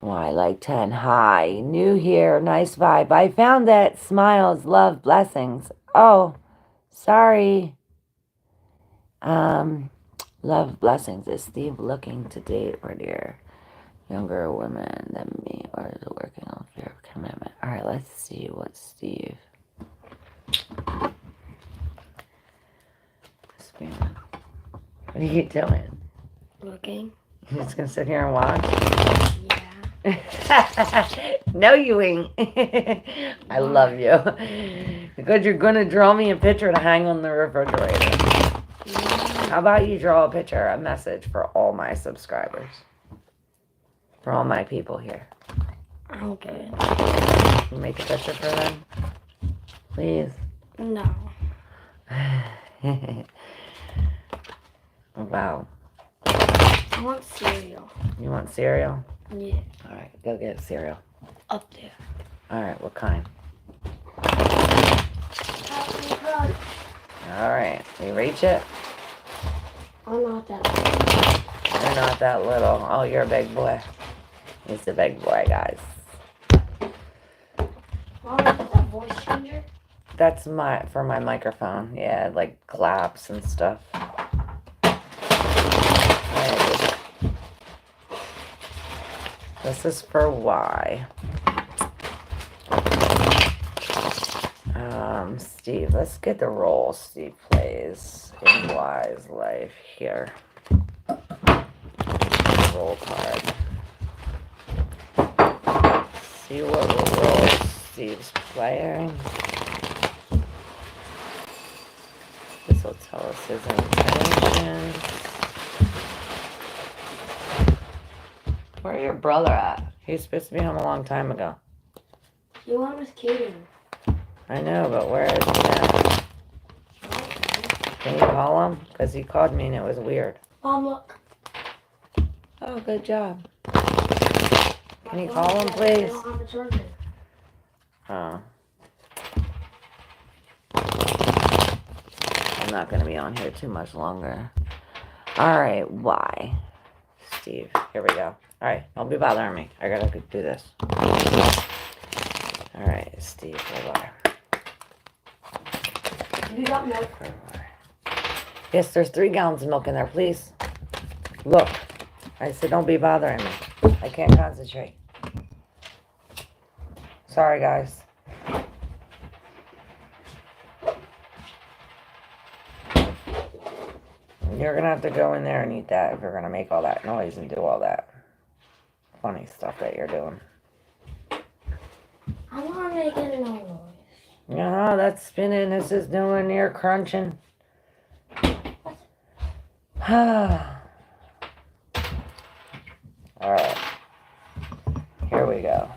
Why, like 10. Hi. New here. Nice vibe. I found it. Smiles, love, blessings. Oh, sorry. Love, blessings. Is Steve looking to date prettier, younger women than me, or is it working on fear of commitment? All right, let's see what Steve. What are you doing? Looking. You're just gonna sit here and watch? Yeah. No, you ain't. I love you. Because you're gonna draw me a picture to hang on the refrigerator. How about you draw a picture, a message for all my subscribers? For all my people here. Okay. You make a picture for them? Please. No. Wow. I want cereal. You want cereal? Yeah. Alright, go get cereal. Up there. Alright, what kind? Alright, you reach it? I'm not that little. You're not that little. Oh, you're a big boy. He's a big boy, guys. Mom, is that voice changer? That's for my microphone. Yeah, it, like claps and stuff. Alright, this is for Y. Steve, let's get the role Steve plays in Y's life here. Roll card. See what role Steve's playing. This will tell us his intentions. Where's your brother at? He's supposed to be home a long time ago. He went with Kaden. I know, but where is he at? Can you call him? Because he called me and it was weird. Mom, look. Oh, good job. Can you call him, please? I don't have a charger. Oh. I'm not going to be on here too much longer. Alright, why? Steve, here we go. Alright, don't be bothering me. I gotta do this. Alright, Steve, where? You got milk. Yes, there's 3 gallons of milk in there, please. Look. I said don't be bothering me. I can't concentrate. Sorry, guys. You're gonna have to go in there and eat that if you're gonna make all that noise and do all that funny stuff that you're doing. I'm not making no noise. No, that's spinning. This is doing ear crunching. Alright. Here we go.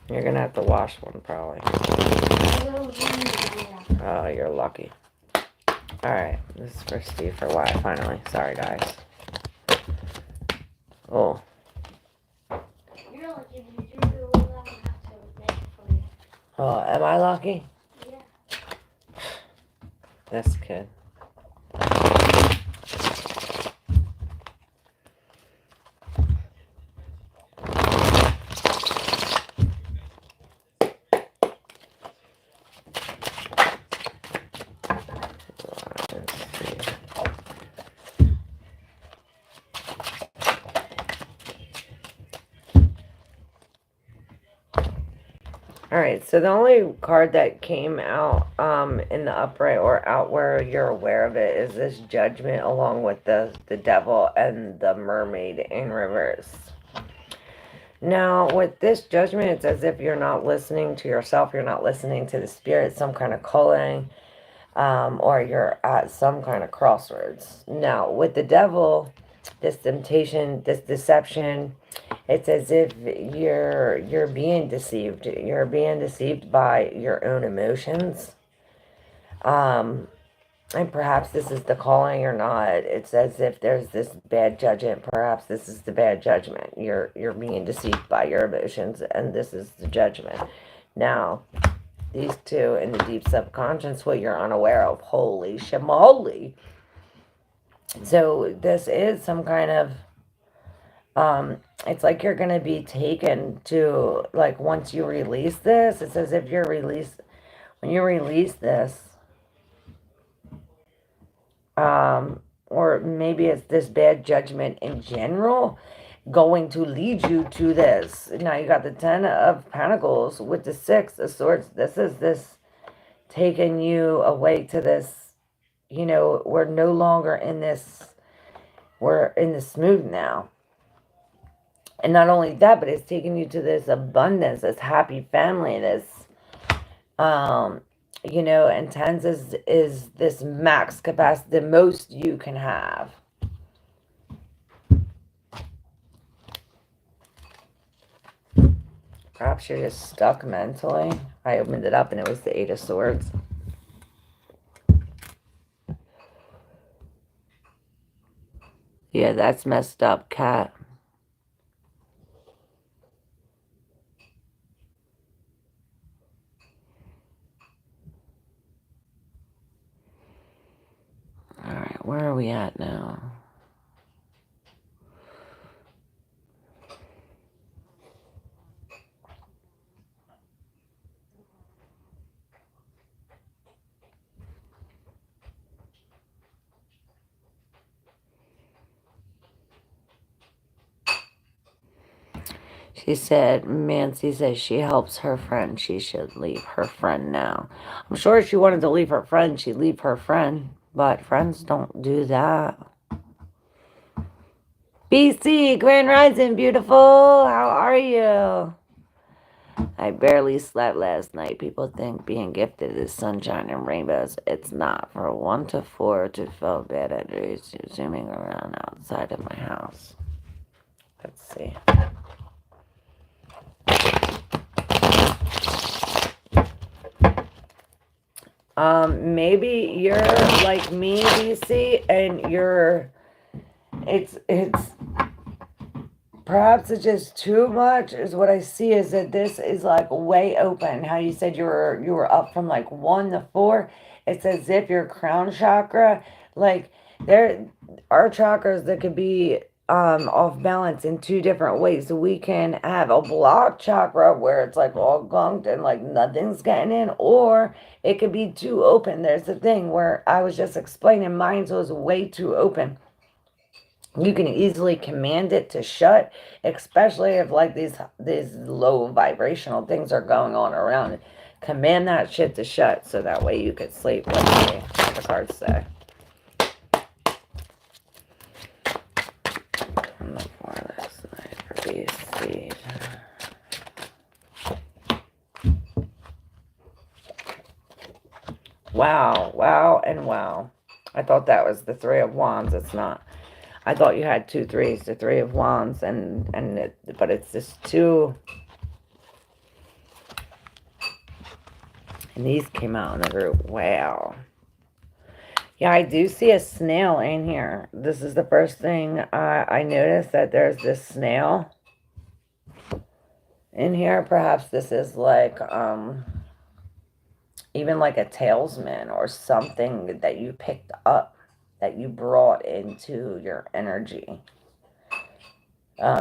You're gonna have to wash one probably. Oh, you're lucky. Alright, this is for Steve for why finally. Sorry guys. Oh. You're lucky because you're the one that have to make it for you. Oh, am I lucky? Yeah. This kid. Alright, so the only card that came out in the upright or out where you're aware of it is this Judgment along with the Devil and the Mermaid in reverse. Now, with this Judgment, it's as if you're not listening to yourself, you're not listening to the Spirit, some kind of calling, or you're at some kind of crossroads. Now, with the Devil, this temptation, this deception, it's as if you're being deceived. You're being deceived by your own emotions. And perhaps this is the calling or not. It's as if there's this bad judgment. Perhaps this is the bad judgment. You're being deceived by your emotions, and this is the judgment. Now, these two in the deep subconscious, what you're unaware of. Holy shimoly. So this is some kind of it's like you're going to be taken to, like, once you release this, it's as if you're released, when you release this, or maybe it's this bad judgment in general, going to lead you to this. Now you got the 10 of Pentacles with the 6 of Swords. This is this taking you away to this, we're no longer in this, we're in the smooth now. And not only that, but it's taking you to this abundance, this happy family, this, um, and tens is this max capacity, the most you can have. Perhaps you're just stuck mentally. I opened it up and it was the Eight of Swords. Yeah, that's messed up, cat. Alright, where are we at now? She said, Mancy says she helps her friend. She should leave her friend now. I'm sure if she wanted to leave her friend, she'd leave her friend. But friends don't do that. BC, Grand Rising, beautiful. How are you? I barely slept last night. People think being gifted is sunshine and rainbows. It's not. For 1 to 4 to feel bad at zooming around outside of my house. Let's see. Maybe you're like me, DC, and it's perhaps it's just too much is what I see is that this is like way open. How you said you were up from like 1 to 4. It's as if your crown chakra, like there are chakras that could be off balance in 2 different ways. So we can have a blocked chakra where it's like all gunked and like nothing's getting in, or it could be too open. There's a thing where I was just explaining mine was way too open. You can easily command it to shut, especially if like these low vibrational things are going on around it. Command that shit to shut so that way you could sleep. Let's see what the cards say. On the floor last night for BC. Wow, wow, and wow. I thought that was the Three of Wands. It's not. I thought you had 2 threes, the Three of Wands, but it's just 2. And these came out in the group. Wow. Yeah, I do see a snail in here. This is the first thing I noticed, that there's this snail in here. Perhaps this is like, even like a talisman or something that you picked up, that you brought into your energy.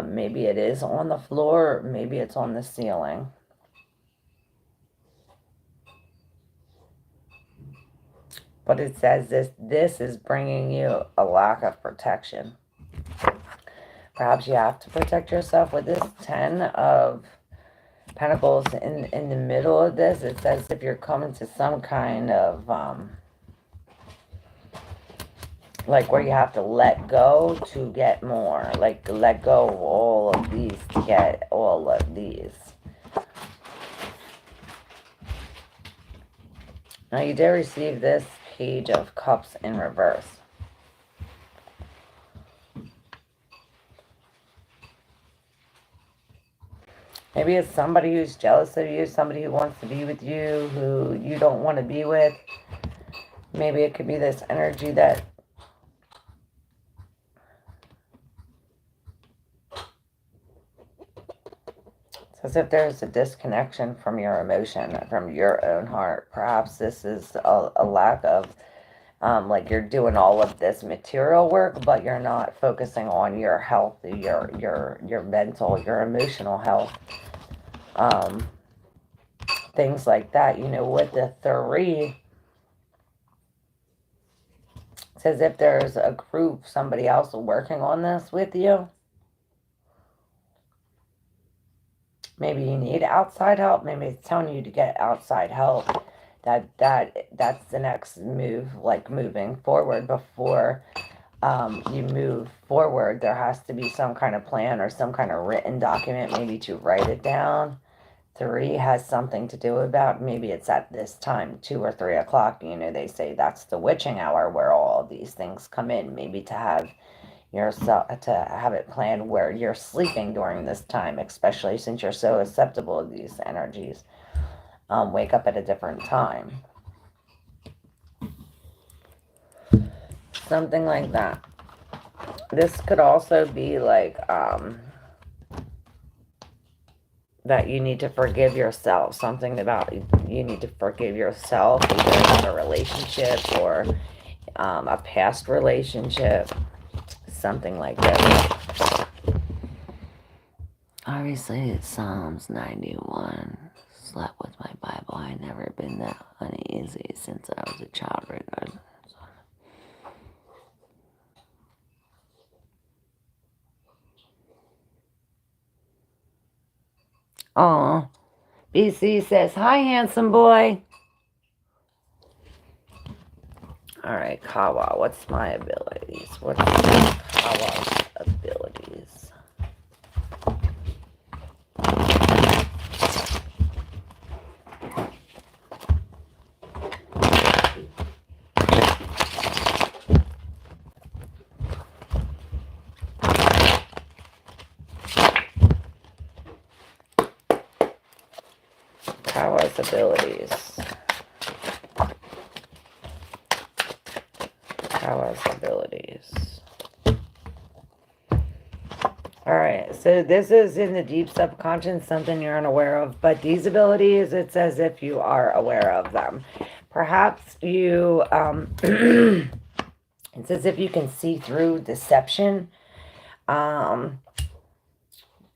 Maybe it is on the floor, maybe it's on the ceiling. But it says this is bringing you a lack of protection. Perhaps you have to protect yourself with this 10 of Pentacles in the middle of this. It says if you're coming to some kind of like where you have to let go to get more, like let go of all of these to get all of these. Now you did receive this Page of Cups in reverse. Maybe it's somebody who's jealous of you, somebody who wants to be with you, who you don't want to be with. Maybe it could be this energy that it's as if there's a disconnection from your emotion, from your own heart. Perhaps this is a lack of, like you're doing all of this material work, but you're not focusing on your health, your mental, your emotional health. Things like that, with the 3, it's as if there's a group, somebody else working on this with you. Maybe you need outside help. Maybe it's telling you to get outside help That's the next move, like moving forward. Before you move forward, there has to be some kind of plan or some kind of written document, maybe to write it down. Three has something to do about, maybe it's at this time, 2 or 3 o'clock. They say that's the witching hour where all of these things come in. Maybe to have yourself, to have it planned where you're sleeping during this time, especially since you're so susceptible to these energies. Wake up at a different time. Something like that. This could also be like that you need to forgive yourself. Something about you need to forgive yourself, either in a relationship or a past relationship. Something like this. Obviously, it's Psalms 91. Slept with my Bible. I never been that uneasy since I was a child. Regardless. Oh, BC says, hi, handsome boy. All right, Kawa, what's my abilities? What's Kawa's abilities? Kawa's abilities. Kawa's abilities. Alright, so this is in the deep subconscious, something you're unaware of, but these abilities, it's as if you are aware of them. Perhaps you, it's as if you can see through deception. You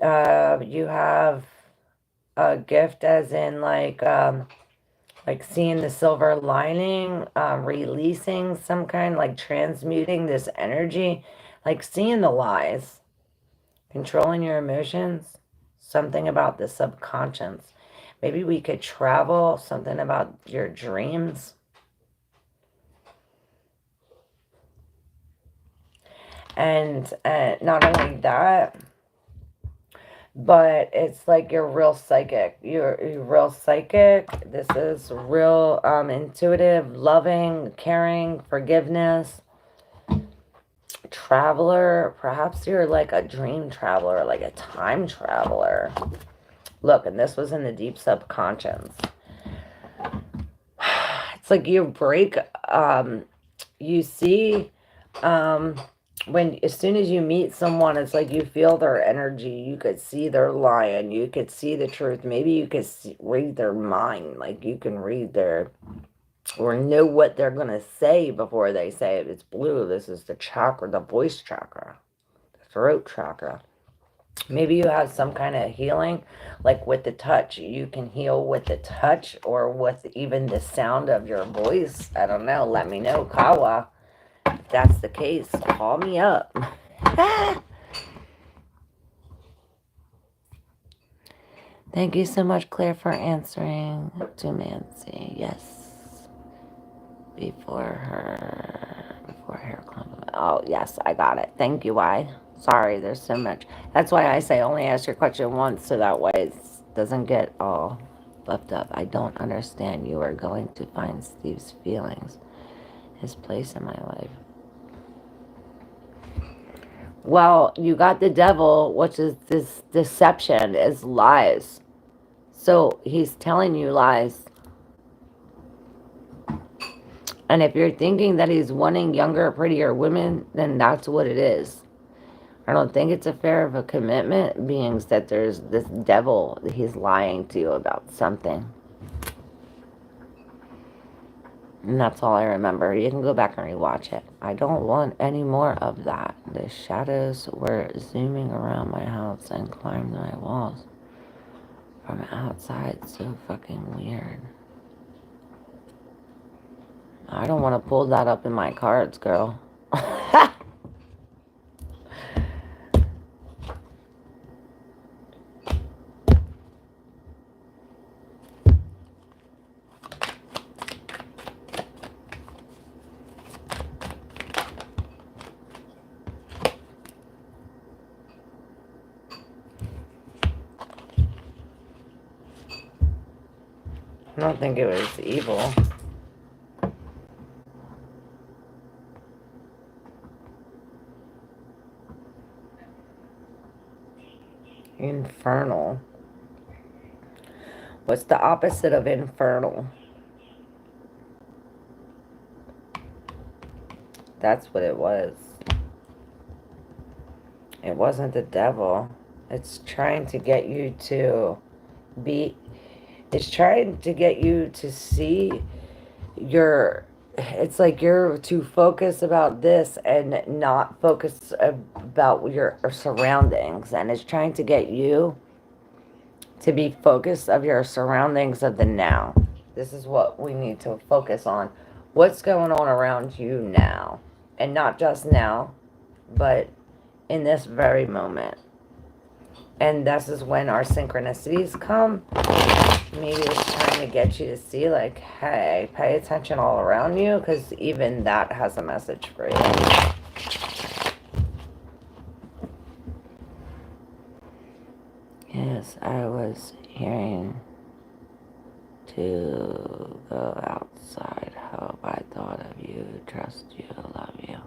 have a gift as in like seeing the silver lining, releasing some kind, like transmuting this energy, like seeing the lies, controlling your emotions, something about the subconscious. Maybe we could travel, something about your dreams. And not only that, but it's like you're real psychic. You're real psychic. This is real intuitive, loving, caring, forgiveness, traveler. Perhaps you're like a dream traveler, like a time traveler. Look, and this was in the deep subconscious. It's like you break, you see, when as soon as you meet someone, it's like you feel their energy. You could see their lying. You could see the truth. Maybe you could read their mind. Like you can read their, or know what they're going to say before they say it. It's blue. This is the chakra, the voice chakra, the throat chakra. Maybe you have some kind of healing, like with the touch. You can heal with the touch or with even the sound of your voice. I don't know. Let me know, Kawa. If that's the case, call me up. Thank you so much, Claire, for answering to Nancy. Yes. Before her compliment. Oh, yes, I got it. Thank you, I. Sorry, there's so much. That's why I say only ask your question once, so that way it doesn't get all left up. I don't understand. You are going to find Steve's feelings, his place in my life. Well, you got the devil, which is this deception, is lies. So he's telling you lies. And if you're thinking that he's wanting younger, prettier women, then that's what it is. I don't think it's a fair of a commitment, being that there's this devil, he's lying to you about something. And that's all I remember. You can go back and rewatch it. I don't want any more of that. The shadows were zooming around my house and climbed my walls from outside. So fucking weird. I don't want to pull that up in my cards, girl. I don't think it was evil. Infernal. What's the opposite of infernal? That's what it was. It wasn't the devil. It's trying to get you to be, it's trying to get you to see your, it's like you're to focus about this and not focus about your surroundings. And it's trying to get you to be focused of your surroundings of the now. This is what we need to focus on. What's going on around you now? And not just now, but in this very moment. And this is when our synchronicities come. Maybe it's trying to get you to see, like, hey, pay attention all around you, because even that has a message for you. Yes, I was hearing to go outside. Hope I thought of you, trust you, love you.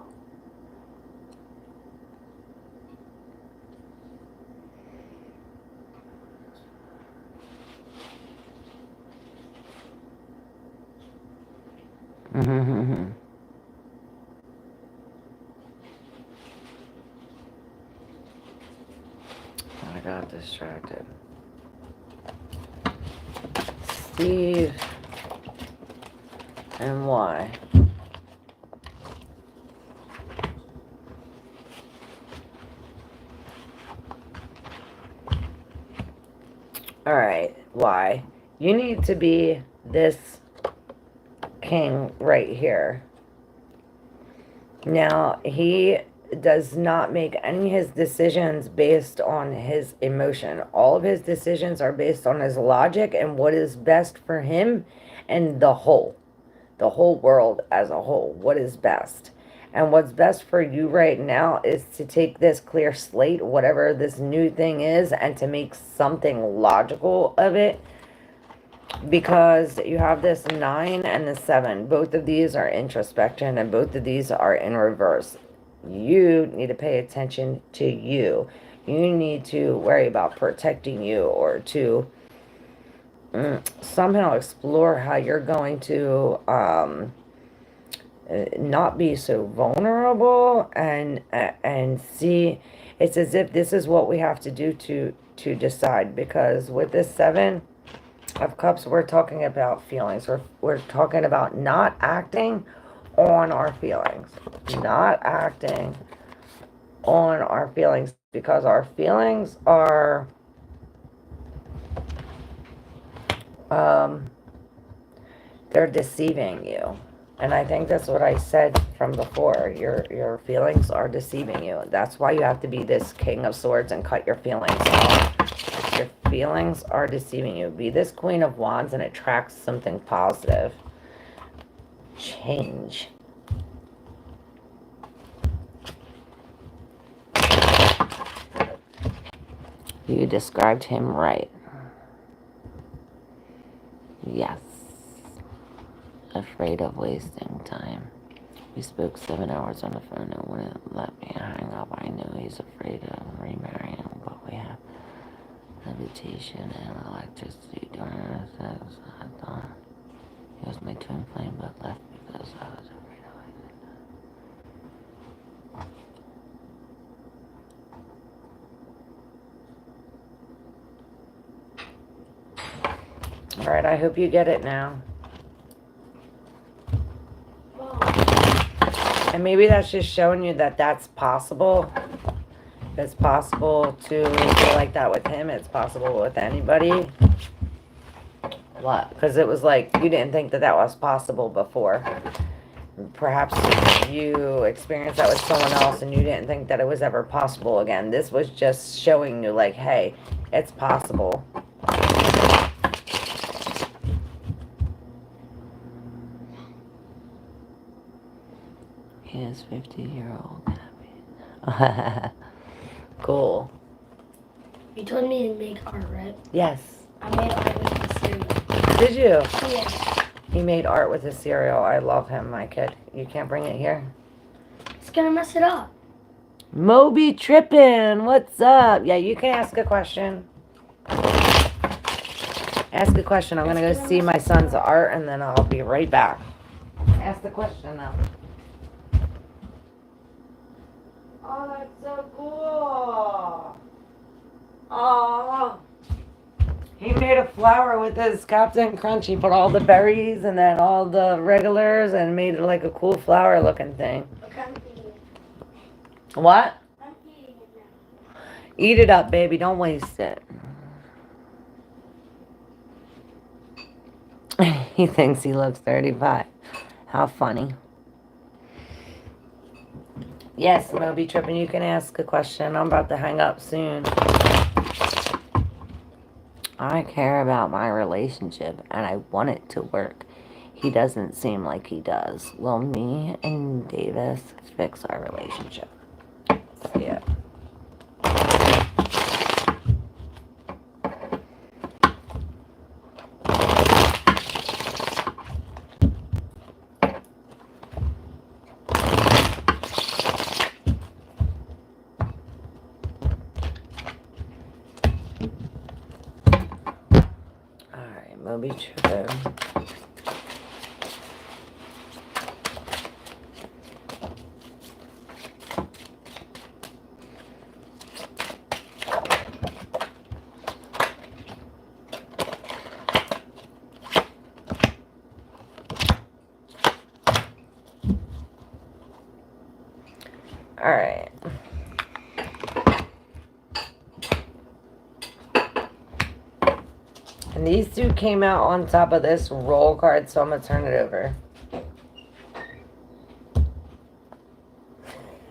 I got distracted. Steve and why? Alright, why? You need to be this king right here. Now, he does not make any of his decisions based on his emotion. All of his decisions are based on his logic and what is best for him and the whole world as a whole. What is best? And what's best for you right now is to take this clear slate, whatever this new thing is, and to make something logical of it. Because you have this 9 and the 7. Both of these are introspection and both of these are in reverse. You need to pay attention to you. You need to worry about protecting you, or to somehow explore how you're going to not be so vulnerable, and see. It's as if this is what we have to do to decide, because with this 7 of Cups, we're talking about feelings. We're talking about not acting on our feelings. Not acting on our feelings, because our feelings are they're deceiving you. And I think that's what I said from before. Your feelings are deceiving you. That's why you have to be this King of Swords and cut your feelings off. Your feelings are deceiving you. Be this Queen of Wands and attract something positive. Change. You described him right. Yes. Afraid of wasting time. We spoke 7 hours on the phone and wouldn't let me hang up. I knew he's afraid of remarrying, but we have levitation and electricity during our sex. I thought he was my twin flame, but left because I was afraid of wasting time. Alright, I hope you get it now. And maybe that's just showing you that that's possible. It's possible to feel like that with him. It's possible with anybody. What? Because it was like you didn't think that that was possible before. Perhaps you experienced that with someone else and you didn't think that it was ever possible again. This was just showing you, like, hey, it's possible. He is 50-year-old happy. Cool. You told me to make art, right? Yes. I made art with the cereal. Did you? Yeah. He made art with his cereal. I love him, my kid. You can't bring it here. It's gonna mess it up. Moby Trippin', what's up? Yeah, you can ask a question. Ask a question. I'm gonna go see my son's art and then I'll be right back. Ask the question now. Oh, that's so cool. Oh. He made a flower with his Captain Crunch. He put all the berries and then all the regulars and made it like a cool flower looking thing. Okay, I'm eating it. What? I'm eating it now. Eat it up, baby. Don't waste it. He thinks he looks 35. How funny. Yes, Moby Trippin', you can ask a question. I'm about to hang up soon. I care about my relationship and I want it to work. He doesn't seem like he does. Will me and Davis fix our relationship? See ya. Alright, Moby Trippin'. Alright. And these two came out on top of this roll card, so I'm going to turn it over.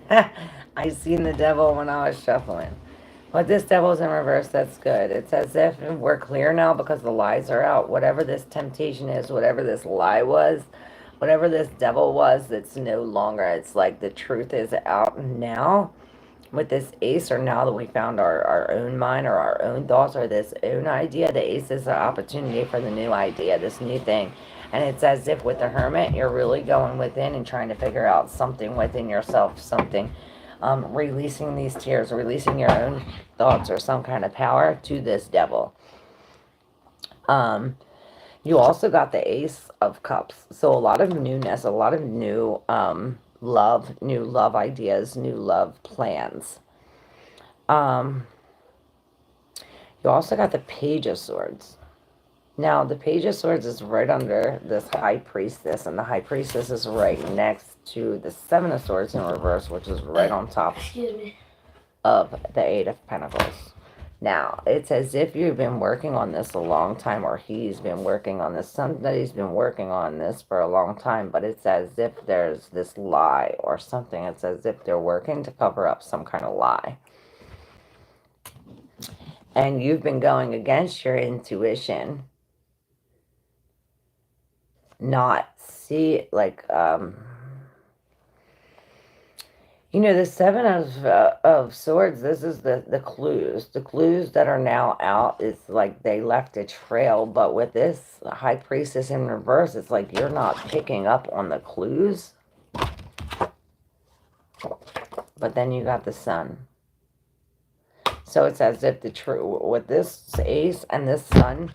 I seen the devil when I was shuffling. But this devil's in reverse, that's good. It's as if we're clear now because the lies are out. Whatever this temptation is, whatever this lie was, whatever this devil was, it's no longer. It's like the truth is out now. With this ace, or now that we found our own mind or our own thoughts or this own idea, the ace is an opportunity for the new idea, this new thing. And it's as if with the hermit, you're really going within and trying to figure out something within yourself, something, releasing these tears, releasing your own thoughts or some kind of power to this devil. You also got the Ace of Cups. So a lot of newness, a lot of new new love ideas, new love plans. You also got the Page of Swords. Now, the Page of Swords is right under this High Priestess, and the High Priestess is right next to the Seven of Swords in reverse, which is right on top of the Eight of Pentacles. Now, it's as if you've been working on this a long time, or he's been working on this. Somebody's been working on this for a long time, but it's as if there's this lie or something. It's as if they're working to cover up some kind of lie. And you've been going against your intuition. Not see, like, you know, the Seven of Swords, this is the clues. The clues that are now out, it's like they left a trail. But with this High Priestess in reverse, it's like you're not picking up on the clues. But then you got the Sun. So it's as if with this Ace and this Sun,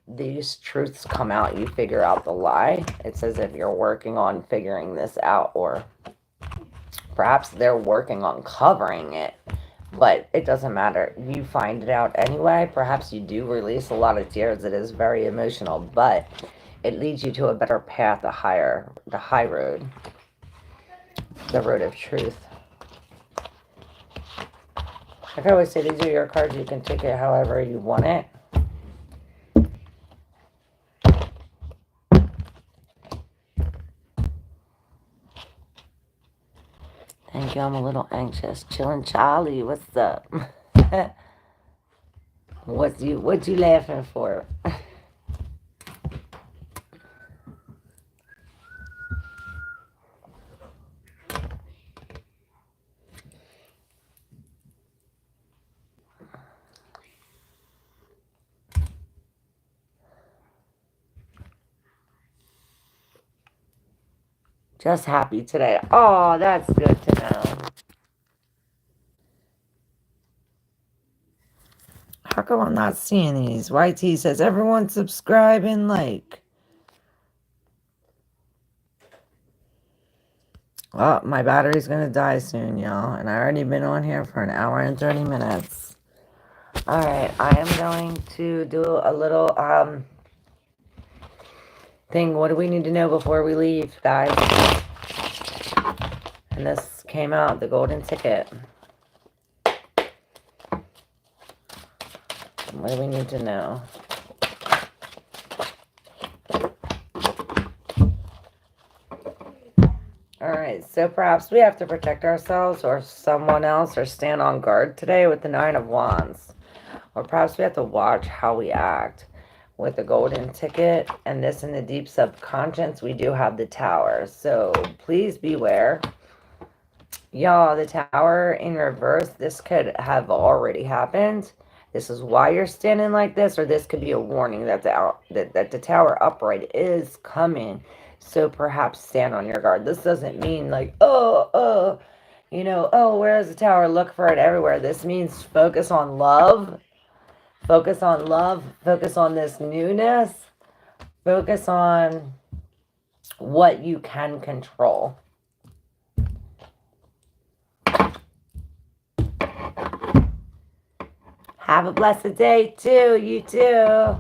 these truths come out. You figure out the lie. It's as if you're working on figuring this out, or perhaps they're working on covering it, but it doesn't matter. You find it out anyway. Perhaps you do release a lot of tears. It is very emotional, but it leads you to a better path, the high road, the road of truth. Like I always say, these are your cards. You can take it however you want it. Thank you. I'm a little anxious. Chillin' Charlie, what's up? What you laughing for? Just happy today. Oh, that's good to know. How come I'm not seeing these? YT says, everyone subscribe and like. Well, my battery's going to die soon, y'all. And I already been on here for an hour and 30 minutes. Alright, I am going to do a little thing. What do we need to know before we leave, guys? And this came out, the golden ticket. What do we need to know? Alright, so perhaps we have to protect ourselves or someone else or stand on guard today with the Nine of Wands. Or perhaps we have to watch how we act with the golden ticket. And this in the deep subconscious, we do have the Tower. So please beware. Y'all, the Tower in reverse, this could have already happened. This is why you're standing like this, or this could be a warning that the Tower upright is coming. So perhaps stand on your guard. This doesn't mean like, oh, where's the Tower? Look for it everywhere. This means focus on love. Focus on love. Focus on this newness. Focus on what you can control. Have a blessed day too. You too.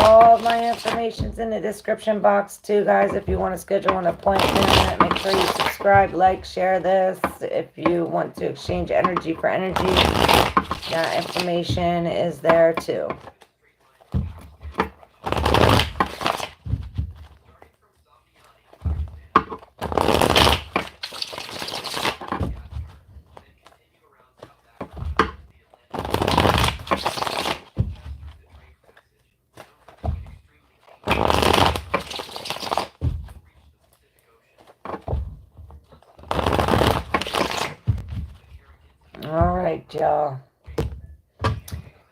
All my information's in the description box too, guys. If you want to schedule an appointment, make sure you subscribe, like, share this. If you want to exchange energy for energy, that information is there too. All right, y'all.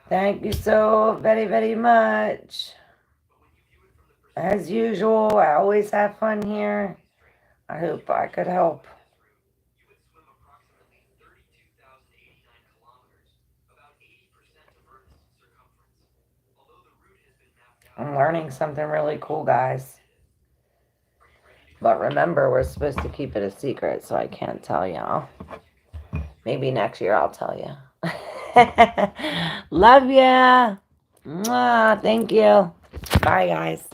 Thank you so very, very much. As usual, I always have fun here. I hope I could help. I'm learning something really cool, guys. But remember, we're supposed to keep it a secret, so I can't tell y'all. Maybe next year I'll tell you. Love ya. Mwah, thank you. Bye, guys.